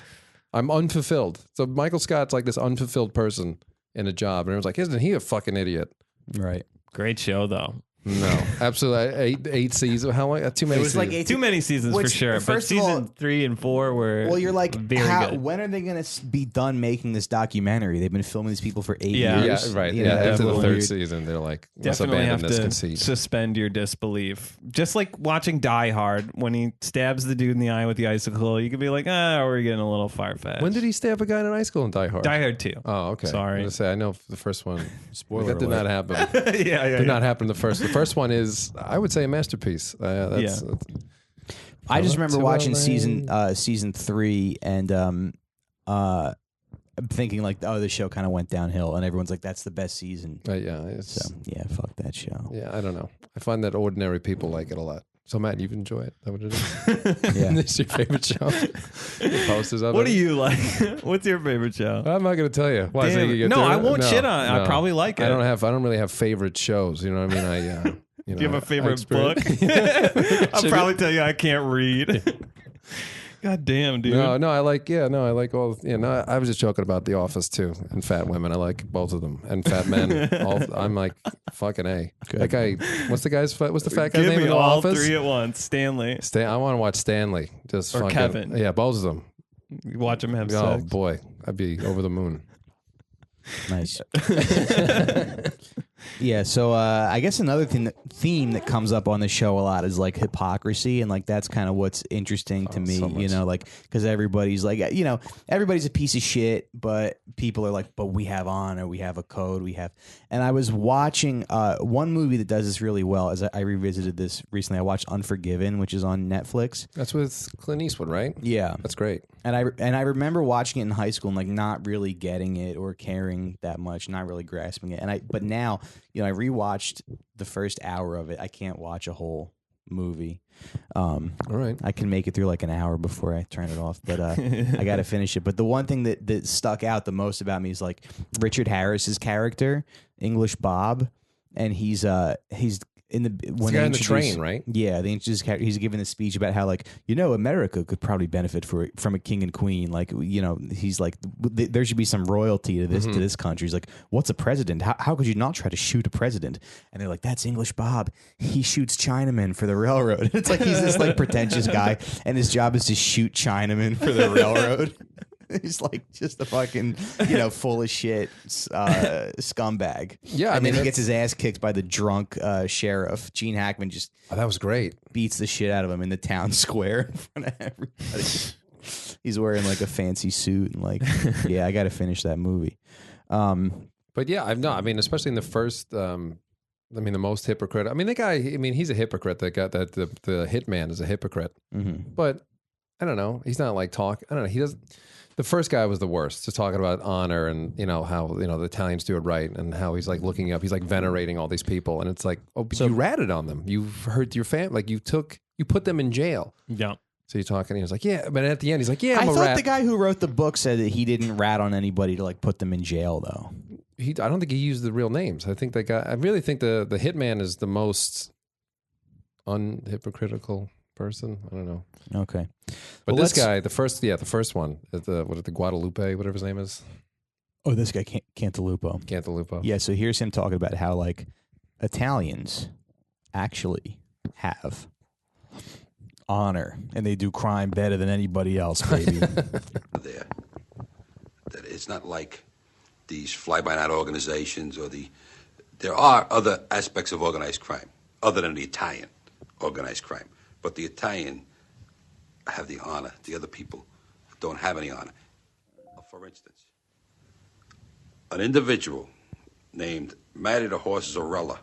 I'm unfulfilled. So Michael Scott's like this unfulfilled person in a job, and everyone's like, isn't he a fucking idiot? Right. Great show though. No, absolutely. Eight seasons. How long? Too many. It was like seasons. eight- Too many seasons for Which, sure. But first of season all- 3 and 4 were Well, you're like, very good. when are they going to be done making this documentary? They've been filming these people for 8 Yeah. years. Yeah, right. You Yeah, know, after the it's third weird. season, they're like, let's Definitely have abandon this to conceit. suspend your disbelief. Just like watching Die Hard, when he stabs the dude in the eye with the icicle, you could be like, we're getting a little far-fetched. When did he stab a guy in high school in Die Hard? Die Hard 2. Oh, okay. Sorry. I'm gonna say I know the first one. Spoiler that did alert. not happen. yeah. Did not happen. The first one is, I would say, a masterpiece. That's, I just remember To watching LA. season 3 and I'm thinking like, the show kind of went downhill, and everyone's like, that's the best season. yeah, it's, So yeah, fuck that show. yeah. I don't know. I find that ordinary people like it a lot. So Matt, you enjoy it? Is that what it is? Yeah. This your favorite show? The posters of What it? do you like? What's your favorite show? I'm not going to tell you. Why, so Damn you it. get No, to I it? won't No, shit on it. I no. probably like it. I don't really have favorite shows. You know what I mean? You Do you have a favorite book? book? I'll probably tell you I can't read. God damn, dude. No, I like all. I was just joking about The Office too, and fat women. I like both of them, and fat men. I'm like fucking A. That guy. What's the fhat's the fat guy's Give name me in The all Office? 3 at once. Stanley. I want to watch Stanley. Just Or fucking, Kevin. Yeah, both of them. You watch him have Oh sex. boy, I'd be over the moon. Nice. Yeah, so I guess another theme that comes up on the show a lot is like hypocrisy, and like that's kind of what's interesting to me, so much. you know, like because everybody's like, you know, everybody's a piece of shit, but people are like, but we have honor, we have a code, we have. And I was watching one movie that does this really well. As I revisited this recently, I watched Unforgiven, which is on Netflix. That's with Clint Eastwood, right? Yeah, That's great. and I remember watching it in high school and like not really getting it or caring that much, not really grasping it. But now, you know, I rewatched the first hour of it. I can't watch a whole movie. All right. I can make it through like an hour before I turn it off, but I got to finish it. But the one thing that stuck out the most about me is like Richard Harris's character, English Bob, and he's in the when the guy they in the introduce- train, right? Yeah, they introduce he's giving a speech about how like, you know, America could probably benefit from a king and queen. Like, you know, he's like, there should be some royalty to this country. He's like, what's a president? How could you not try to shoot a president? And they're like, that's English Bob. He shoots Chinamen for the railroad. It's like he's this like pretentious guy, and his job is to shoot Chinamen for the railroad. He's like just a fucking, you know, full of shit scumbag. Yeah, I and mean, then he that's- gets his ass kicked by the drunk sheriff. Gene Hackman just Oh, that was great. beats the shit out of him in the town square in front of everybody. He's wearing like a fancy suit and like, yeah, I got to finish that movie. But yeah, I mean, especially in the first. The most hypocrite. I mean, the guy. I mean, he's a hypocrite. That got that the hitman is a hypocrite. Mm-hmm. But I don't know. He's not like talk. I don't know. He does. The first guy was the worst. Just talking about honor and you know how you know the Italians do it right and how he's like looking up. He's like venerating all these people and it's like, oh, but you ratted on them. You've hurt your family. Like you put them in jail. Yeah. So you're talking. He was like, yeah. But at the end, he's like, yeah. I I'm a thought rat. the guy who wrote the book said that he didn't rat on anybody to like put them in jail though. I don't think he used the real names. I think that guy. I really think the hitman is the most unhypocritical person. I don't know. Okay. But Well, this let's- guy, the first one, the Guadalupe, whatever his name is, Oh, this guy Cantalupo. Cantalupo. Yeah, so here's him talking about how like Italians actually have honor and they do crime better than anybody else, baby. There, that it's not like these fly-by-night organizations or there are other aspects of organized crime other than the Italian organized crime, but the Italian have the honor. The other people don't have any honor. For instance, an individual named Matty the Horse Zarella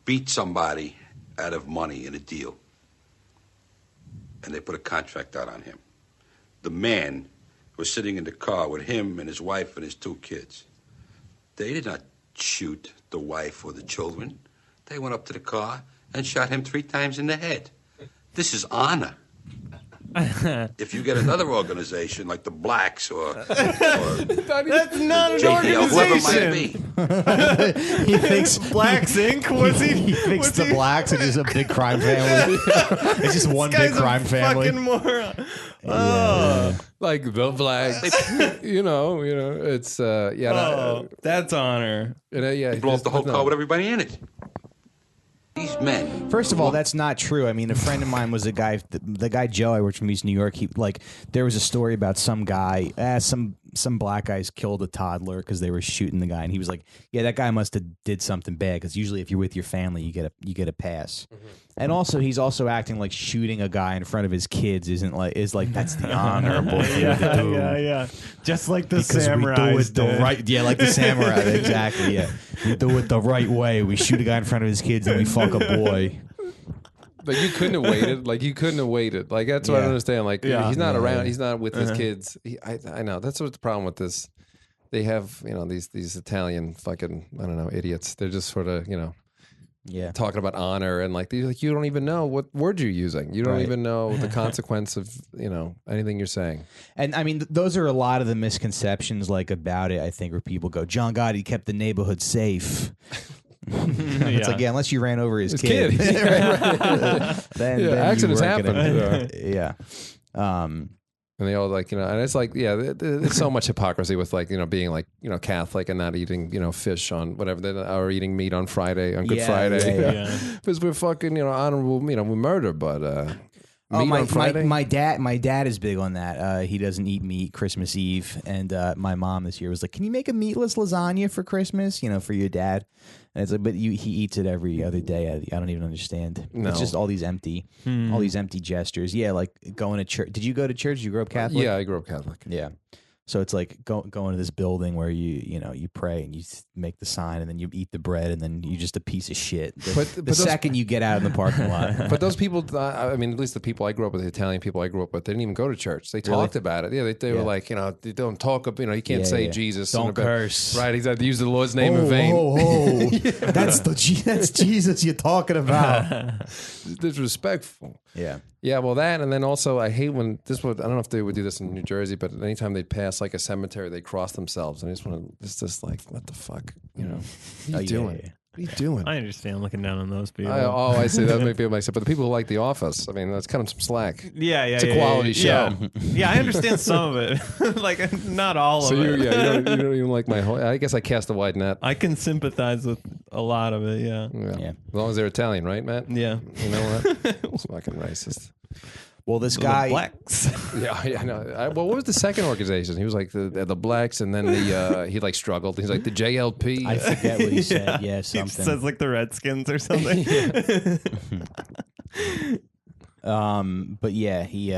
beat somebody out of money in a deal, and they put a contract out on him. The man was sitting in the car with him and his wife and his 2 kids. They did not shoot the wife or the children. They went up to the car and shot him 3 times in the head. This is honor. If you get another organization like the Blacks or That's not an JPL, whoever it organization. might be, He thinks Blacks Inc. Was he? he thinks was the he- blacks are just a big crime family. It's just one big Guy's a crime family. Fucking moron. Oh, Like the blacks, you know, it's oh, that's honor. yeah, they blow up the whole car with everybody in it. These men. First of all, that's not true. I mean, a friend of mine was a guy, the guy Joe I worked from East New York. He there was a story about some guy, some black guys killed a toddler because they were shooting the guy, and he was like, "Yeah, that guy must have did something bad." Because usually, if you're with your family, you get a pass. Mm-hmm. And also, he's also acting like shooting a guy in front of his kids is like that's the honorable thing to do. Yeah. Just like the Because samurais we do it the did. right, yeah, like the samurai, exactly. Yeah, we do it the right way. We shoot a guy in front of his kids and we fuck a boy. Like you couldn't have waited. Like that's what I don't understand. Like he's not around. He's not with his kids. I know that's what's the problem with this. They have these Italian fucking idiots. They're just sort of talking about honor and like you don't even know what word you're using. You don't even know the consequence of anything you're saying. And I mean, those are a lot of the misconceptions about it. I think where people go, John Gotti kept the neighborhood safe. It's like, unless you ran over his kid. then accidents happen. And they all and it's like, there's so much hypocrisy with being Catholic and not eating, fish on whatever, or eating meat on Friday, on Good Friday. Because we're fucking, honorable, we murder, but meat on Friday? My dad is big on that. He doesn't eat meat Christmas Eve, and my mom this year was like, "Can you make a meatless lasagna for Christmas? For your dad?" And it's like, but he eats it every other day. I don't even understand. No. It's just all these empty gestures. Yeah, like going to church. Did you go to church? Did you grow up Catholic? Yeah, I grew up Catholic. Yeah. So it's like going to this building where you pray and you make the sign and then you eat the bread and then you're just a piece of shit. The second you get out in the parking lot. But those people, at least the people I grew up with, the Italian people I grew up with, they didn't even go to church. They talked about it. Yeah, they were like, they don't talk, you can't say Jesus. Don't curse. Right, exactly. Use the Lord's name in vain. That's Jesus you're talking about. Disrespectful. Yeah. Yeah, well, that, and then also I hate when I don't know if they would do this in New Jersey, but anytime they pass like a cemetery, they cross themselves, and I just want to, it's just like, what the fuck, what are you doing? Yeah. What are you doing? I understand looking down on those people. I see. That might be myself, but the people who like The Office, I mean, that's kind of some slack. Yeah, it's a quality show. Yeah, I understand some of it, like not all of it. You don't even like my whole. I guess I cast a wide net. I can sympathize with a lot of it. Yeah. As long as they're Italian, right, Matt? Yeah. You know what? It's fucking racist. Well, this guy, the blacks. Yeah, no. Well, what was the second organization? He was like the blacks, and then he like struggled. He's like the JLP. I forget what he said. Yeah, He something. says like the Redskins or something. But yeah, he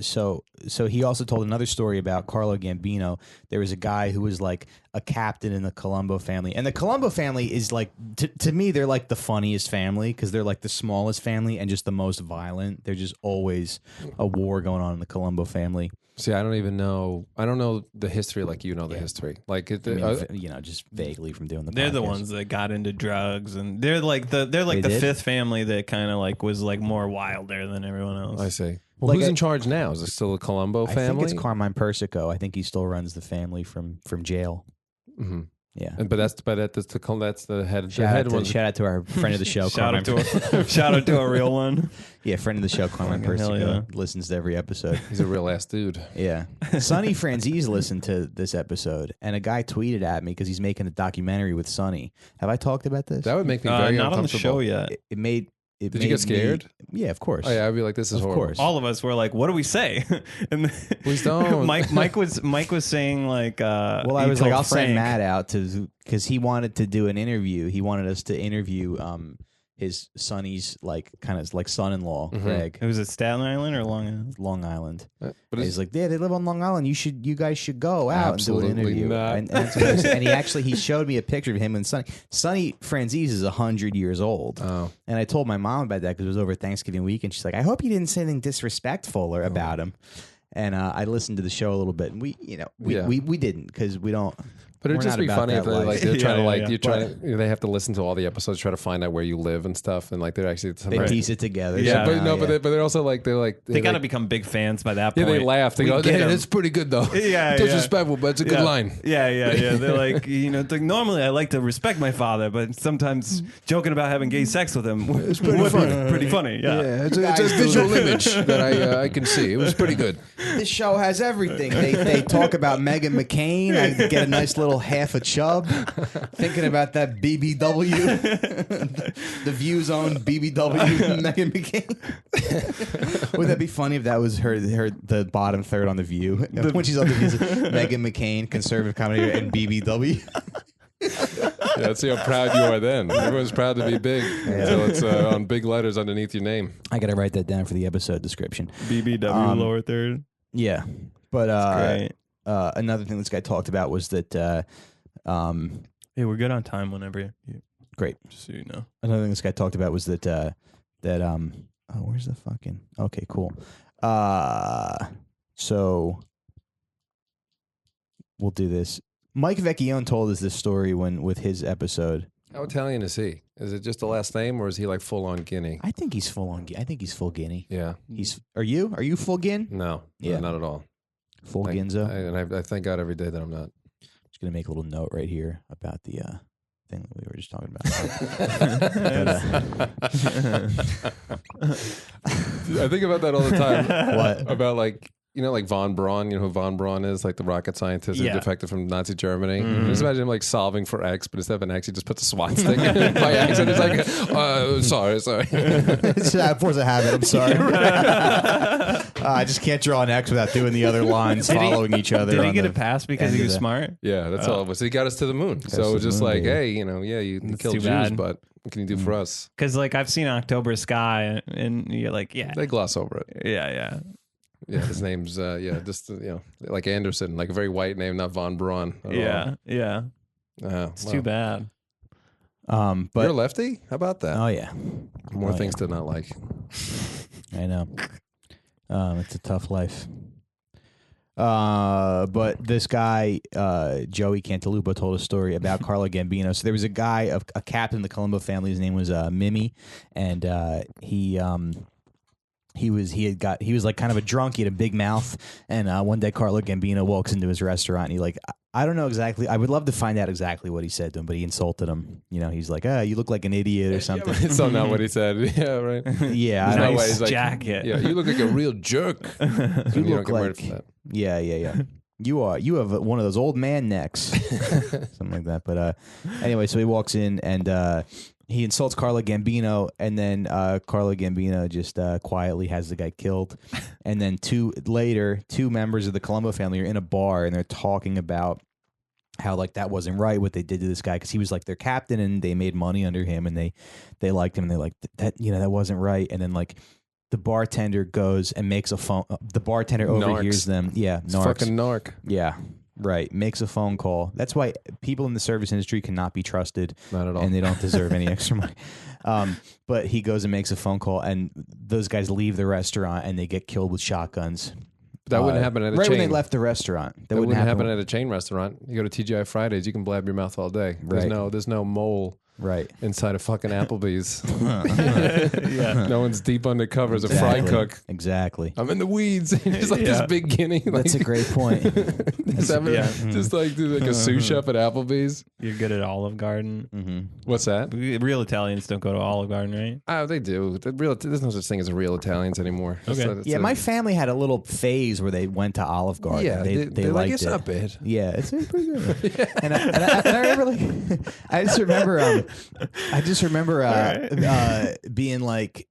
so he also told another story about Carlo Gambino. There was a guy who was like a captain in the Colombo family, and the Colombo family is like to me they're like the funniest family because they're like the smallest family and just the most violent. There's just always a war going on in the Colombo family. See, I don't even know. I don't know the history like you know the history. Like, just vaguely from doing the. They're the ones that got into drugs, and they're like the fifth family that kind of like was like more wilder than everyone else. I see. Well, who's in charge now? Is it still the Colombo family? I think it's Carmine Persico. I think he still runs the family from jail. Mm-hmm. Yeah, but that's the head. Shout out to our friend of the show. Shout out to a real one. Yeah, friend of the show, Carmine Persico, listens to every episode. He's a real ass dude. Yeah, Sonny Franzese listened to this episode, and a guy tweeted at me because he's making a documentary with Sonny. Have I talked about this? That would make me very not uncomfortable. on the show yet. Did you get scared? Yeah, of course. Oh yeah, I'd be like, this is horrible. Course. All of us were like, what do we say? And please don't. Mike was saying like, well, I was like, I'll send Matt out because he wanted to do an interview. He wanted us to interview his Sonny's kind of like son-in-law, Greg. It was at Staten Island or Long Island? Long Island. But he's like, yeah, they live on Long Island. You guys should go out absolutely and do an interview. Not. And he showed me a picture of him and Sonny. Sonny Franzese is 100 years old. Oh. And I told my mom about that because it was over Thanksgiving week, and she's like, I hope you didn't say anything disrespectful about him. And I listened to the show a little bit, and we didn't because we don't. But it'd just be funny if they're trying to they have to listen to all the episodes, try to find out where you live and stuff, and like they're actually they piece it together. Yeah, but they're also like they got to become big fans by that point. Yeah, they laugh. They go, "Hey, that's pretty good though." Yeah, disrespectful, but it's a good line. Yeah. They're like, normally I like to respect my father, but sometimes joking about having gay sex with him was pretty funny. Yeah, it's a visual image that I can see. It was pretty good. This show has everything. They talk about Meghan McCain. I get a nice little little half a chub, thinking about that BBW, the View's own BBW Megan McCain. Would that be funny if that was her the bottom third on the View when she's on the View? Megan McCain, conservative commentator, and BBW. Yeah, let's see how proud you are then. Everyone's proud to be big. So it's on big letters underneath your name. I gotta write that down for the episode description. BBW lower third. Yeah, but Great. another thing this guy talked about was that Hey, we're good on time whenever you. great. Just so you know. Another thing this guy talked about was that where's the fucking okay, cool. So we'll do this. Mike Vecchione told us this story with his episode. How Italian is he? Is it just the last name, or is he like full on Guinea? I think he's full on. I think he's full Guinea. Yeah. Are you full Guin? No. Yeah. Not at all. Full Ginzo. And I thank God every day that I'm not. Just gonna make a little note right here about the thing that we were just talking about. I think about that all the time. What? About like, you know, like von Braun, you know who von Braun is, like the rocket scientist who Yeah. defected from Nazi Germany. Just imagine him like solving for X, but instead of an X, he just puts a SWAT stick in it by accident. It's like, sorry. Of course I have it. I'm sorry. I just can't draw an X without doing the other lines following each other. Did he on get the a pass because end he of was the- smart? Yeah, that's all it was. He got us to the moon. So to it was the just moon, like, baby. hey, you know, yeah, you That's killed too Jews, bad. but what can you do for us? Because like I've seen October Sky, and you're like, yeah, They gloss over it. yeah. Yeah, his name's just you know, like Anderson, like a very white name, not von Braun. at all. Yeah. It's too bad. But You're a lefty? How about that? oh yeah, More oh, things to not like. I know. It's a tough life. But this guy, Joey Cantalupo, told a story about Carlo Gambino. So there was a guy, a captain of the Colombo family. His name was Mimi, and he was like kind of a drunk. He had a big mouth, and one day Carlo Gambino walks into his restaurant, and he like, I don't know exactly. I would love to find out exactly what he said to him, but he insulted him. You know, he's like, you look like an idiot or something. It's not what he said. Yeah, right. Yeah, I There's no don't- way. He's like, jacket. Yeah, you look like a real jerk. You And you don't look get murdered like for that. yeah. You have one of those old man necks, something like that. But anyway, so he walks in and he insults Carlo Gambino, and then Carlo Gambino just quietly has the guy killed. And then two members of the Colombo family are in a bar and they're talking about how like that wasn't right what they did to this guy because he was like their captain and they made money under him and they liked him and they're like that that wasn't right. And then like the bartender goes and makes a phone. The bartender overhears them. Yeah, It's fucking narc. yeah, right. Makes a phone call. That's why people in the service industry cannot be trusted. Not at all. And they don't deserve any extra money. But he goes and makes a phone call, and those guys leave the restaurant, and they get killed with shotguns. That wouldn't happen at a right chain. when they left the restaurant. That wouldn't happen at a chain restaurant. You go to TGI Fridays, you can blab your mouth all day. Right. There's no mole Right. inside of fucking Applebee's. No one's deep undercover as a fry cook. Exactly. I'm in the weeds. It's like this big guinea. That's a great point. Just like a sous chef at Applebee's. You're good at Olive Garden. Mm-hmm. What's that? Real Italians don't go to Olive Garden, right? Oh, they do. There's no such thing as real Italians anymore. Yeah, my family had a little phase where they went to Olive Garden. Yeah, they they're like, liked it's it. not bad. Yeah, it's pretty good. And I remember, like, I just remember being like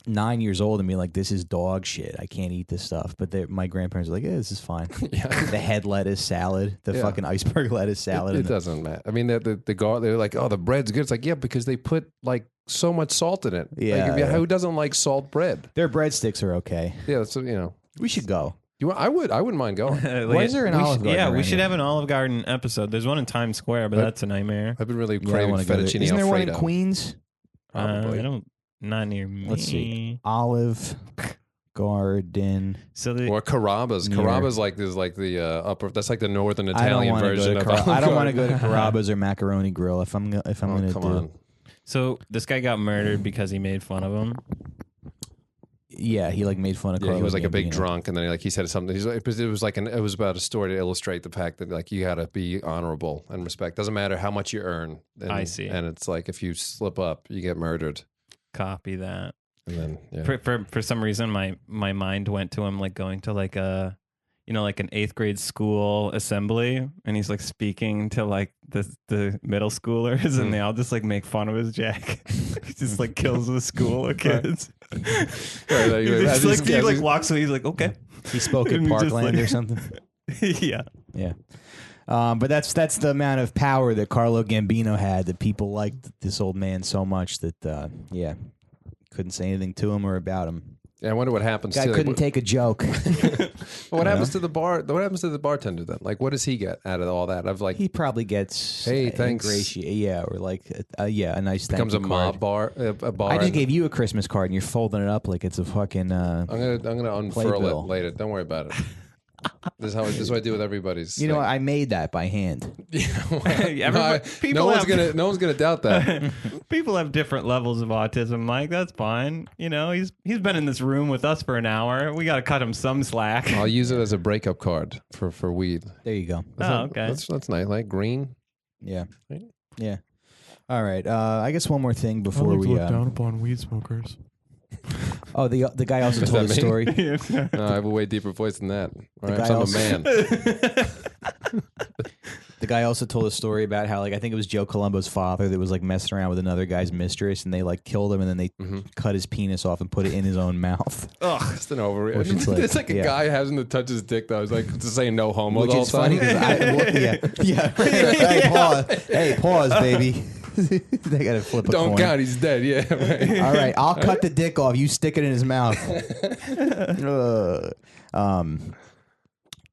9 years old and being like, this is dog shit. I can't eat this stuff. But my grandparents were like, yeah, this is fine. Yeah. The head lettuce salad, the fucking iceberg lettuce salad. It doesn't matter. I mean, they're like, oh, the bread's good. It's like, yeah, because they put like so much salt in it. Yeah, Like, who doesn't like salt bread? Their breadsticks are okay. Yeah, so We should go. I wouldn't mind going. Why is there an Olive Garden? Yeah, we around should here? have an Olive Garden episode. There's one in Times Square, but that's a nightmare. I've been really Yeah, I craving wanna go there. fettuccine Isn't there one in Alfredo. Queens? Probably. I don't. Not near me. Let's see. Olive Garden. So the, Or Carrabba's. Near- Carrabba's like the upper. That's like the northern I don't Italian want to version go of to Olive I don't want to Garden. go to Carrabba's or Macaroni Grill if I'm gonna Come do. on. so this guy got murdered because he made fun of him. Yeah, he like made fun of. Yeah, he Carlo was like a big Gambino. drunk, and then he said something. It was about a story to illustrate the fact that like you got to be honorable and respect. Doesn't matter how much you earn. And, I see. And it's like if you slip up, you get murdered. Copy that. And then For some reason, my mind went to him like going to like a like an 8th grade school assembly, and he's like speaking to like the middle schoolers, and they all just like make fun of his jacket. He just like kills the school of kids. He like walks away. He's like, okay. He spoke at Parkland or something. Yeah. But that's the amount of power that Carlo Gambino had, that people liked this old man so much that couldn't say anything to him or about him. Yeah, I wonder what happens. Guy couldn't take a joke. What happens to the bartender then? Like, what does he get out of all that? Of like, he probably gets hey, thanks, or like a nice becomes thank you a mob card. a bar. I just gave you a Christmas card and you're folding it up like it's a fucking. I'm gonna unfurl playbill. it later. Don't worry about it. This is what I do with everybody's. You know what? I made that by hand. No one's gonna doubt that. People have different levels of autism, Mike. That's fine. He's been in this room with us for an hour. We got to cut him some slack. I'll use it as a breakup card for weed. There you go. Okay. That's nice. Like green. Yeah. Right? Yeah. All right. I guess one more thing before we look down upon weed smokers. Oh, the guy also Is told that a me? story. No, I have a way deeper voice than that. All right, guy I'm a also- man. The guy also told a story about how, like, I think it was Joe Colombo's father that was like messing around with another guy's mistress, and they like killed him, and then they cut his penis off and put it in his own mouth. Ugh, it's an overreaction. Which is like- It's like a yeah. guy having to touch his dick though. He's like just saying no homo Which the whole is funny time. because Hey, pause, baby. They gotta flip a Don't coin. count. He's dead. Yeah. Right. All right, I'll cut the dick off. You stick it in his mouth.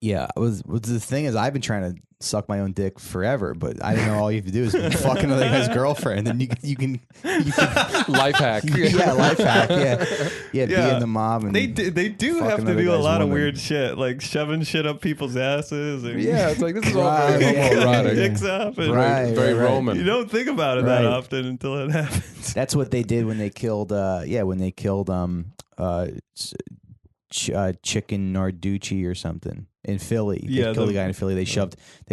Yeah, the thing is, I've been trying to suck my own dick forever, but I didn't know all you have to do is fuck another guy's girlfriend, and you can Life hack. yeah, life hack, yeah, be in the mob. And They do fuck have to another do a guy's lot of woman. weird shit, like shoving shit up people's asses. And Yeah, it's like this is all Right, very yeah, homoerotic. dicks up. And Right, very right. Roman. You don't think about it that Right. often until it happens. That's what they did when they killed. Chicken Narducci or something in Philly. They Yeah, killed the- a guy in Philly. They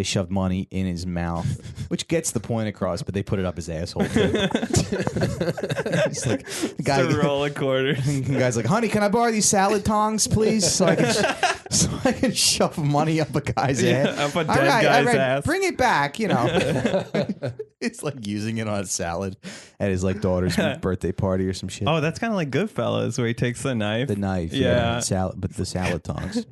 shoved money in his mouth, which gets the point across, but they put it up his asshole too. He's like, the guy, To roll a quarter. the guy's like, honey, can I borrow these salad tongs, please, so I can shove money up a guy's ass. Up a All dead right, guy's ass. bring it back. It's like using it on salad at his like daughter's birthday party or some shit. Oh, that's kind of like Goodfellas, where he takes the knife. The knife, Yeah. salad, but the salad tongs.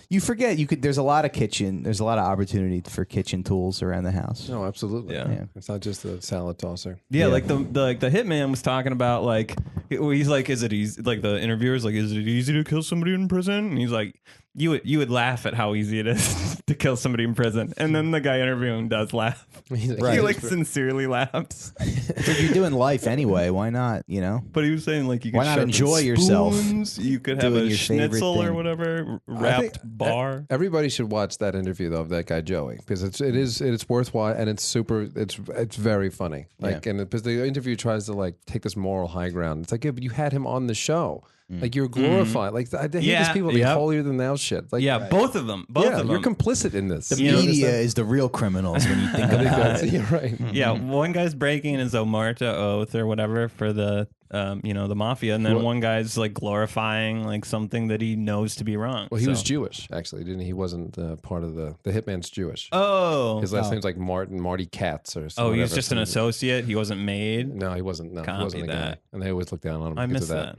You forget there's a lot of opportunity for kitchen tools around the house. No, absolutely. Yeah. It's not just a salad tosser. Yeah, like the hitman was talking about, like, he's like, is it easy? Like the interviewer's like, is it easy to kill somebody in prison? And he's like, you would laugh at how easy it is to kill somebody in prison. And then the guy interviewing does laugh. He's Right. He like sincerely laughs. But you're doing life anyway. Why not? But he was saying, like, you could Why not shove enjoy spoons, yourself You could have doing a your favorite schnitzel or thing? whatever, I wrapped think bar. Everybody should watch that interview though of that guy Joey, because it's worthwhile and it's very funny. Like, and because the interview tries to like take this moral high ground. It's like, yeah, but you had him on the show. Like, you're glorified. Like, I hate these Yeah, people, the yep. holier than thou shit. Like, Yeah, both of them. Both of you're them. complicit in this. The You know, media it's is the real criminals when you think not- I think about that's, it. you're right. Yeah, one guy's breaking his Omerta oath or whatever for the the mafia, and then one guy's like glorifying like something that he knows to be wrong. Well, he was So- Jewish, actually, didn't he? He wasn't part of the hitman's Jewish. Oh, His last name's like Marty Katz or something. oh, he was whatever. just an associate. He wasn't made. No, he wasn't. No, he Copy wasn't a that. guy. And they always look down on him I because missed of that.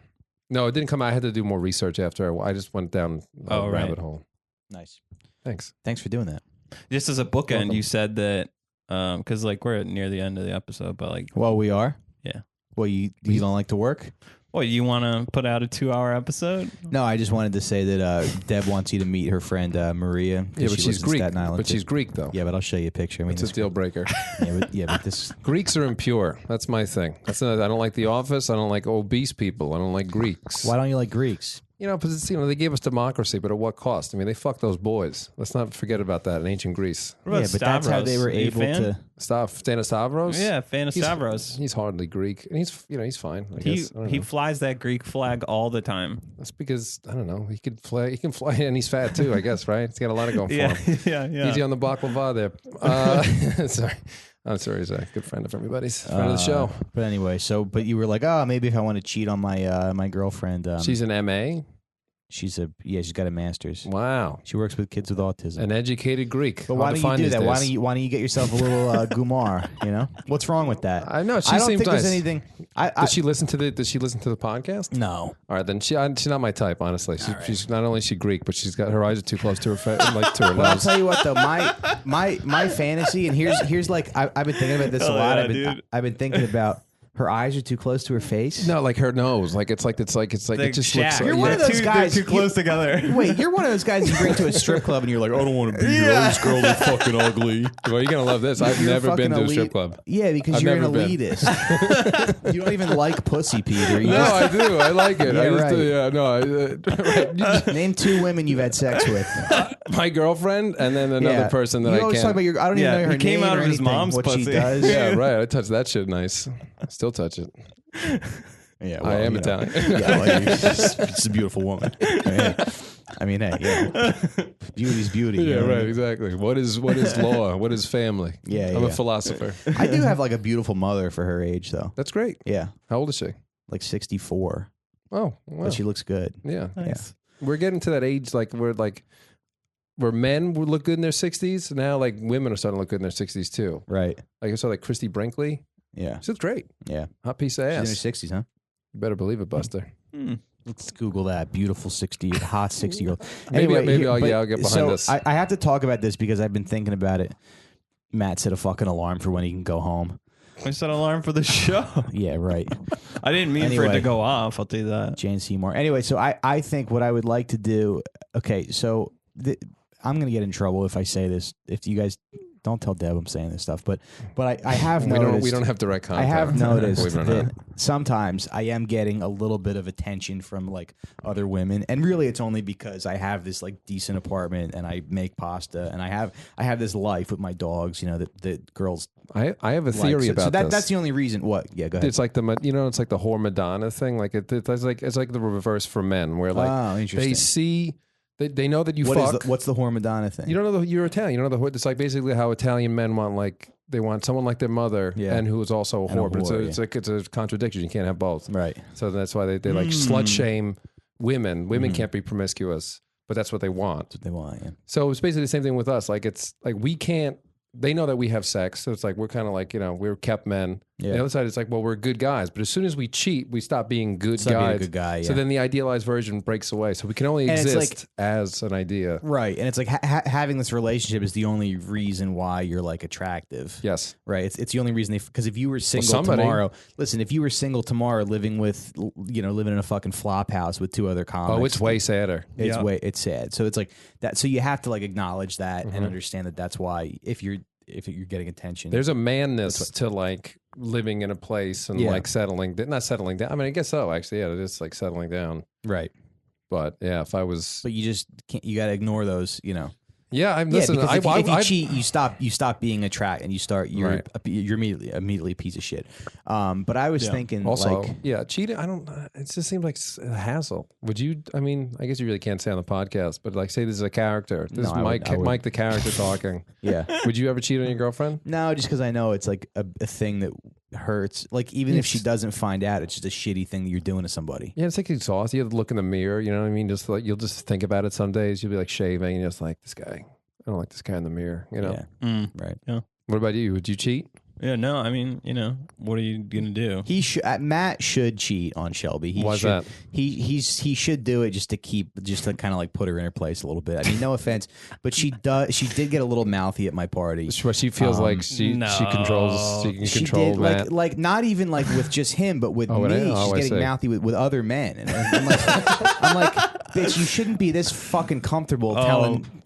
No, it didn't come out. I had to do more research after. I just went down a Oh, right. rabbit hole. Nice. Thanks. Thanks for doing that. Just as a bookend, Welcome. you said that because like we're near the end of the episode, but like, Well, we are. yeah. Well, you don't like to work? What, you want to put out a 2-hour episode? No, I just wanted to say that Deb wants you to meet her friend Maria. 'cause Yeah, but she she's lives in Greek. Staten Island But too. she's Greek, though. Yeah, but I'll show you a picture. I mean, It's a deal breaker. but this. Greeks are impure. That's my thing. I don't like The Office. I don't like obese people. I don't like Greeks. Why don't you like Greeks? You know, because they gave us democracy, but at what cost? I mean, they fucked those boys. Let's not forget about that in ancient Greece. What about Yeah, but that's how they Stavros? were Are you a able fan? to. Stavros? Yeah, fan of He's- Stavros. He's hardly Greek, and he's fine. I He guess. I don't he know. flies that Greek flag all the time. That's because I don't know. He can fly, and he's fat too. I guess, right? He's got a lot of going for him. yeah. Easy on the baklava there. Sorry. I'm sorry. He's a good friend of everybody's. Friend of the show. But anyway, but you were like, oh, maybe if I want to cheat on my my girlfriend. She's an MA. She's got a master's. Wow. She works with kids with autism. An educated Greek. But why don't you do that? Why don't you get yourself a little Gumar? You know, what's wrong with that? I know. She I don't seems think nice. there's anything. Does she listen to the podcast? No. All right, then she's not my type. Honestly, she's not only is she Greek, but she's got her eyes are too close to her to her Well, I'll nose. tell you what though, my fantasy, and here's like I've been thinking about this a lot. I've been thinking about her eyes are too close to her face. No, like her nose. Like it's like it just looks. Like, You're one of those guys too close together. Wait, you're one of those guys you bring to a strip club and you're like, I don't want to be here. This girl is fucking ugly. Well, you're gonna love this. I've You're never been to a fucking strip club. Yeah, because you're an elitist. You don't even like pussy, Peter. You No, I do. I like it. Yeah, Name 2 women you've had sex with. My girlfriend and then another person that you I always can't. talk about your. I don't even know her he came name out or of his anything, mom's what she pussy. does. Yeah, right. I touch that shit nice. I still touch it. Yeah, I am Italian. Yeah, well, she's a beautiful woman. Hey. I mean, hey, yeah. Beauty's beauty. Yeah, you know? right. Exactly. What is law? What is family? Yeah, I'm yeah. a philosopher. I do have like a beautiful mother for her age, though. That's great. Yeah, How old is she? like 64, Oh, wow. but she looks good. Yeah. Nice. We're getting to that age where men would look good in their 60s. Now, like women are starting to look good in their 60s too. Right. Like I saw like Christy Brinkley. Yeah. She looks great. Yeah. Hot piece of She's in ass. her 60s, huh? You better believe it, Buster. Let's Google that. Beautiful 60, hot 60-year-old. Maybe I'll get behind so this. I have to talk about this because I've been thinking about it. Matt set a fucking alarm for when he can go home. I set an alarm for the show. Yeah, right. I didn't mean for it Anyway. to go off. I'll tell you that. Jane Seymour. Anyway, so I think what I would like to do. Okay, so I'm gonna get in trouble if I say this. If you guys don't tell Deb I'm saying this stuff, but I have noticed we don't have direct contact. I have noticed Believe it or that not. sometimes I am getting a little bit of attention from like other women, and really it's only because I have this like decent apartment and I make pasta and I have this life with my dogs. You know that girls. I have a like. theory So about that, this. that's the only reason. What? Yeah, go ahead. It's like it's like the whore Madonna thing. Like it's like the reverse for men, where like Oh, interesting. they see they know that you What is fuck. what's the whore Madonna thing? You don't know you're Italian. You don't know it's like basically how Italian men want they want someone like their mother Yeah. and who is also a And a whore. But whore, it's a contradiction. You can't have both. Right. So that's why they like slut shame women. Women can't be promiscuous, but that's what they want. That's what they want. Yeah. So it's basically the same thing with us. Like it's like we can't. They know that we have sex, so it's like we're kind of like we're kept men. Yeah. The other side is like, well, we're good guys, but as soon as we cheat, we stop being good Stop being a guys. good guy, So yeah. then the idealized version breaks away. So we can only And it's exist as an idea. Right, and it's like having this relationship is the only reason why you're like attractive. Yes. Right. It's the only reason because if you were single somebody- tomorrow, listen, if you were single tomorrow, living in a fucking flop house with 2 other comics, Oh, it's way sadder. it's sad. So it's like that. So you have to like acknowledge that and understand that that's why if you're getting attention, There's a manness to like living in a place and Yeah. like not settling down. I mean, I guess so. Actually, yeah, it is like settling down. right. But yeah, if I was, But you just can't. You got to ignore those. yeah, I'm Yeah, listening. because if you cheat, you stop being attracted, and you're Right. you're immediately a piece of shit. But I was thinking Also, like, yeah, cheating. I don't. It just seems like a hassle. Would you? I mean, I guess you really can't say on the podcast, but like, say this is a character. This No, is I Mike. would. Mike, the character talking. yeah. Would you ever cheat on your girlfriend? No, just because I know it's like a thing that hurts. Like even if she doesn't find out, it's just a shitty thing that you're doing to somebody. Yeah, it's like exhausting. You have to look in the mirror. You know what I mean? Just like you'll just think about it. Some days you'll be like shaving, and you're just like this guy. I don't like this guy in the mirror. You know. Yeah. Right. What about you? Would you cheat? Yeah, no, I mean, what are you gonna do? He should. Matt should cheat on Shelby. Why's should, that? He should do it just to kind of like put her in her place a little bit. I mean, no offense, but she did get a little mouthy at my party. But she feels like she controls. She can control did, Matt. like not even like with just him, but with Oh, me. it is? Oh, I She's getting see. mouthy with other men, and I'm like, bitch, you shouldn't be this fucking comfortable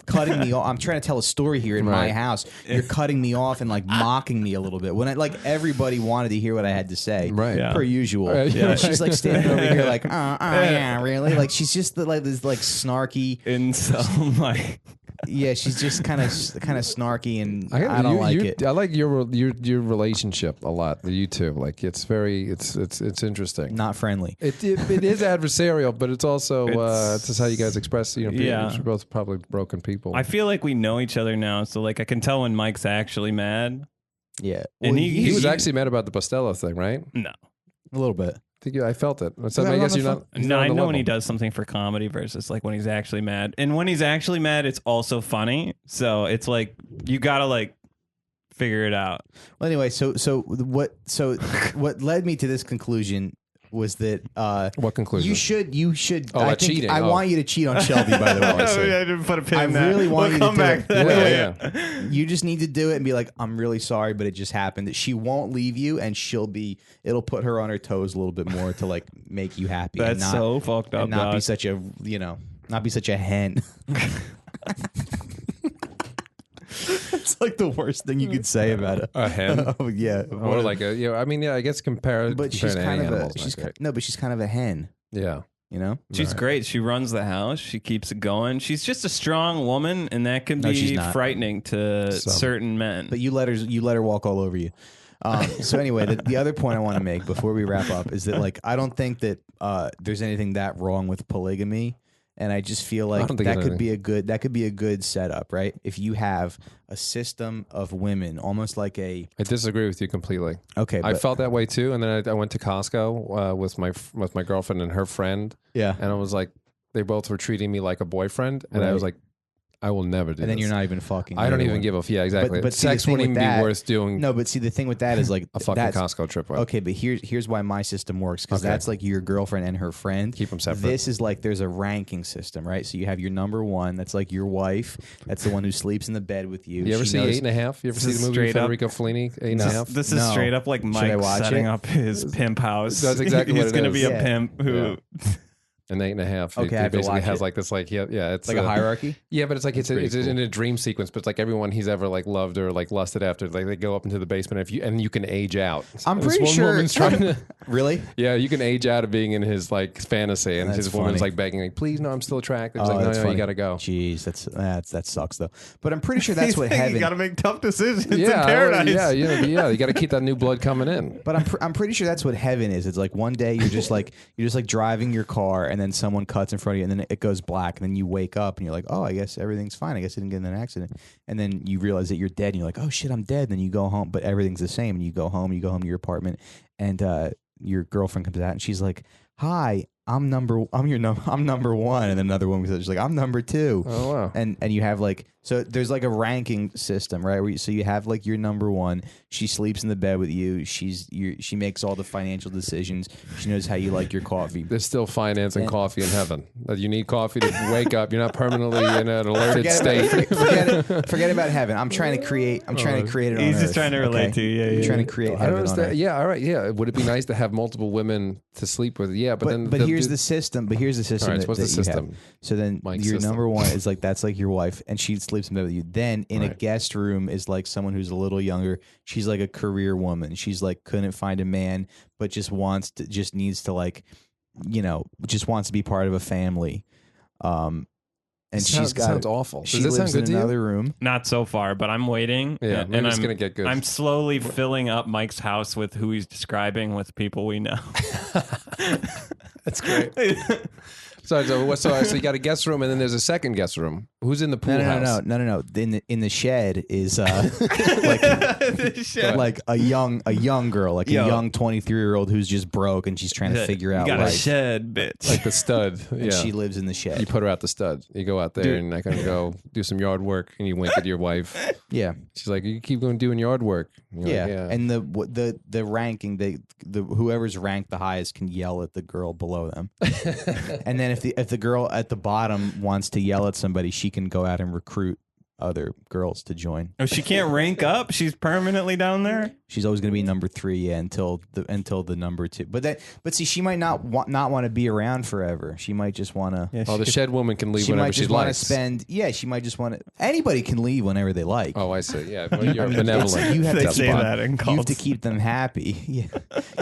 cutting me off. I'm trying to tell a story here in my Right. house. You're cutting me off and like mocking me a little bit when everybody wanted to hear what I had to say, Right. Yeah. per usual. Yeah. She's like standing over here like, yeah, really? Like she's just like this like snarky. Incel, like, Yeah, she's just kind of snarky, and I don't like it. I like your relationship a lot. You two, like it's interesting. Not friendly. It is adversarial, but it's also it's just how you guys express. Yeah. You're both probably broken people. I feel like we know each other now, so like I can tell when Mike's actually mad. Yeah, And he was he- actually mad about the Bustelo thing, right? No, a little bit. I felt it. So No, I no, guess no, you're not. he's No, not on I the know when he level. does something for comedy versus like when he's actually mad. And when he's actually mad, it's also funny. So it's like you gotta like figure it out. Well, anyway, so what led me to this conclusion was that What conclusion? you should. Oh, I about think cheating. I Oh. want you to cheat on Shelby. By the way, I see. I didn't put a pin I in that. really want you we'll to come do back it. to that. Yeah. you just need to do it and be like, I'm really sorry, but it just happened. That she won't leave you, and it'll put her on her toes a little bit more to like make you happy. That's and not, so fucked up. and not be dog. such a not be such a hen. It's like the worst thing you could say about it. A hen? Oh yeah, Or like a, I mean, yeah, I guess compare. but she's compared to kind any of a animals, not great. but she's kind of a hen. Yeah. You know, She's great. She runs the house. She keeps it going. She's just a strong woman, and that can No, she's be not. frightening to certain men. but you let her walk all over you. So anyway, the other point I want to make before we wrap up is that like I don't think that there's anything that wrong with polygamy, and I just feel like don't think that there's could be a good setup, right? If you have a system of women, almost like I disagree with you completely. okay, I but, felt that way too, and then I went to Costco with my girlfriend and her friend, yeah, and I was like, they both were treating me like a boyfriend, and I Right. was like, I will never do. and then this. you're not even fucking. I don't the other even one. give a yeah, exactly. But see, the sex thing wouldn't with even that- be worth doing. No, but see, the thing with that is like a fucking that's, Costco trip with. Okay, but here's why my system works because Okay. that's like your girlfriend and her friend. Keep 'em separate. This is like there's a ranking system, right? So you have your number one. That's like your wife. That's the one who sleeps in the bed with you. You ever She see knows- 8.5? You ever This see is the movie straight up- Federico Fellini? 8.5. This is No. straight up like Should I Mike watch setting it? up his pimp house. That's exactly He's what it gonna is. be Yeah. a pimp who. An 8.5. Okay, I He have to basically watch has it. like this, like yeah, it's like a hierarchy. Yeah, but it's like it's pretty in a dream sequence, but it's like everyone he's ever like loved or like lusted after, like they go up into the basement and you can age out. I'm This pretty one sure. woman's trying to. Really? Yeah, you can age out of being in his like fantasy, and That's his woman's funny. like begging, like, "Please, no, I'm still attracted." He's Oh, like, that's "No, funny. you gotta go." Jeez, that sucks though. But I'm pretty sure that's what You heaven. got to make tough decisions in Yeah, paradise. yeah. You got to keep that new blood coming in. But I'm pretty sure that's what heaven is. It's like one day you're just like driving your car and then someone cuts in front of you and then it goes black and then you wake up and you're like, oh, I guess everything's fine. I guess I didn't get in an accident. And then you realize that you're dead and you're like, oh shit, I'm dead. And then you go home, but everything's the same. And you go home to your apartment and your girlfriend comes out and she's like, hi, I'm number one. And then another woman says, like, I'm number two. Oh wow. And you have like, so there's like a ranking system, right? So you have like your number one. She sleeps in the bed with you. She makes all the financial decisions. She knows how you like your coffee. There's still finance and coffee in heaven. You need coffee to wake up. You're not permanently in an alerted state. Forget about heaven. I'm trying to create it on He's just Earth, trying to relate okay? to you. Yeah, I'm yeah. trying to create I don't heaven on understand. Earth. Yeah, all right. Yeah, would it be nice to have multiple women to sleep with? Yeah, but then here's the system. But here's the system. All right, that, what's that the you system? have. So then Mike's your system. number one is like that's like your wife, and she sleeps in bed with you. Then in a Right. guest room is like someone who's a little younger. She's like a career woman. She's like couldn't find a man, but just needs to like, just wants to be part of a family. And she's got sounds awful. She Does that lives sound good in to you? another room. Not so far, but I'm waiting. Yeah, and maybe it's I'm gonna get good. I'm slowly filling up Mike's house with who he's describing with people we know. That's great. So you got a guest room, and then there's a second guest room. Who's in the pool house? No. In the shed is like a young girl, like Yo. a young 23-year-old who's just broke and she's trying to figure out You got a life. shed, bitch. Like the stud. And Yeah. she lives in the You shed. put her out the stud. You go out there Dude. and I can go do some yard work, and you wink at your wife. Yeah, She's like, "You keep going doing yard work." And you're yeah. like, yeah. And the ranking, the whoever's ranked the highest can yell at the girl below them. And then if the girl at the bottom wants to yell at somebody, she can go out and recruit other girls to join. Oh, she can't rank up. She's permanently down there. She's always going to be number 3, yeah, until the number 2. But see, she might not want to be around forever. She might just want to. Yeah, Oh, the shed woman can leave She whenever might she just want to likes. spend. Yeah, she might just want to. Anybody can leave whenever they like. Oh, I see. Yeah, well, you're benevolent. You have They to say keep, that in you have cults. to keep them happy. Yeah,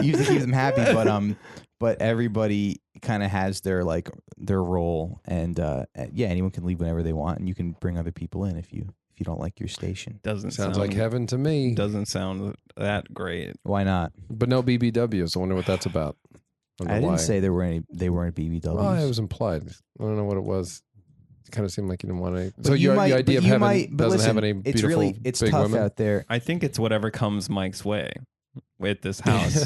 you have to keep them happy. But everybody kind of has their role, and yeah, anyone can leave whenever they want, and you can bring other people in if you don't like your station. Doesn't Sounds sound like heaven to me. Doesn't sound that great. Why not? But no BBWs. I wonder what that's about. I didn't say there were any. They weren't BBWs. Well, it was implied. I don't know what it was. It kind of seemed like you didn't want to. But So you your might- idea but of you heaven might- but doesn't listen, have any it's beautiful really it's big tough women. out there. I think it's whatever comes Mike's way with this house,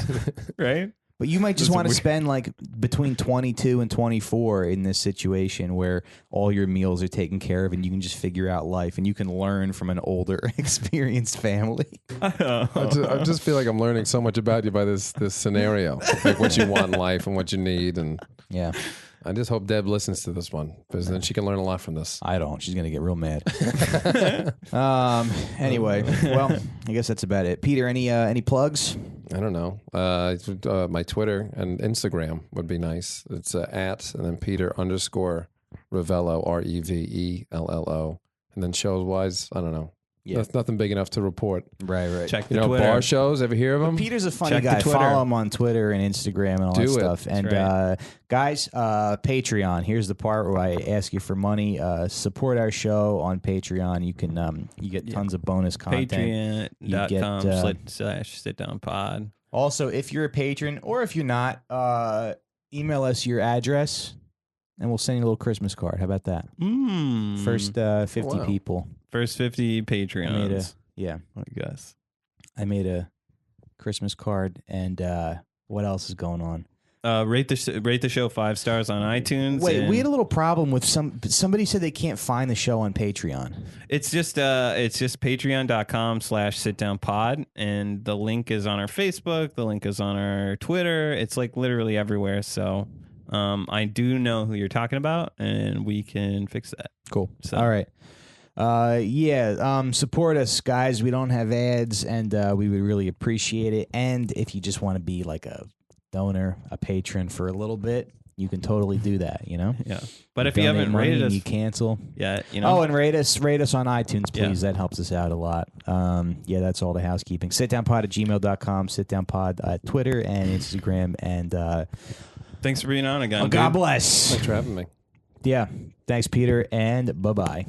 right? But you might just That's want to weird. spend like between 22 and 24 in this situation where all your meals are taken care of and you can just figure out life and you can learn from an older, experienced family. I just feel like I'm learning so much about you by this scenario, like what you want in life and what you need, and Yeah. I just hope Deb listens to this one because then she can learn a lot from this. I don't. She's going to get real mad. Anyway, well, I guess that's about it. Peter, any plugs? I don't know. My Twitter and Instagram would be nice. It's at and then Peter _ Revello, Revello, and then shows wise, I don't know. Yeah. That's nothing big enough to report. Right. Check the You know, Twitter. bar shows. Ever hear of them? Peter's a funny Check the guy. Twitter. Follow him on Twitter and Instagram and all that Do it. stuff. That's And right. guys, Patreon. Here's the part where I ask you for money. Support our show on Patreon. You can you get tons of bonus content. Patreon.com/sitdownpod. Also, if you're a patron or if you're not, email us your address and we'll send you a little Christmas card. How about that? First 50 Wow. people. First 50 Patreons. Yeah. I guess. I made a Christmas card. And what else is going on? Rate the show 5 stars on iTunes. Wait, and we had a little problem with somebody said they can't find the show on Patreon. It's just patreon.com/sitdownpod, and the link is on our Facebook. The link is on our Twitter. It's like literally everywhere. So I do know who you're talking about, and we can fix that. Cool. So. All right. Support us, guys. We don't have ads, and we would really appreciate it. And if you just want to be like a donor, a patron for a little bit, you can totally do that, you know? Yeah. But if you haven't rated us, you cancel. yeah, you know. Oh, and rate us on iTunes, please. That helps us out a lot. That's all the housekeeping. Sitdownpod@gmail.com, sitdownpod at Twitter and Instagram. And thanks for being on again. God bless. Thanks for having me. Yeah. Thanks, Peter, and bye-bye.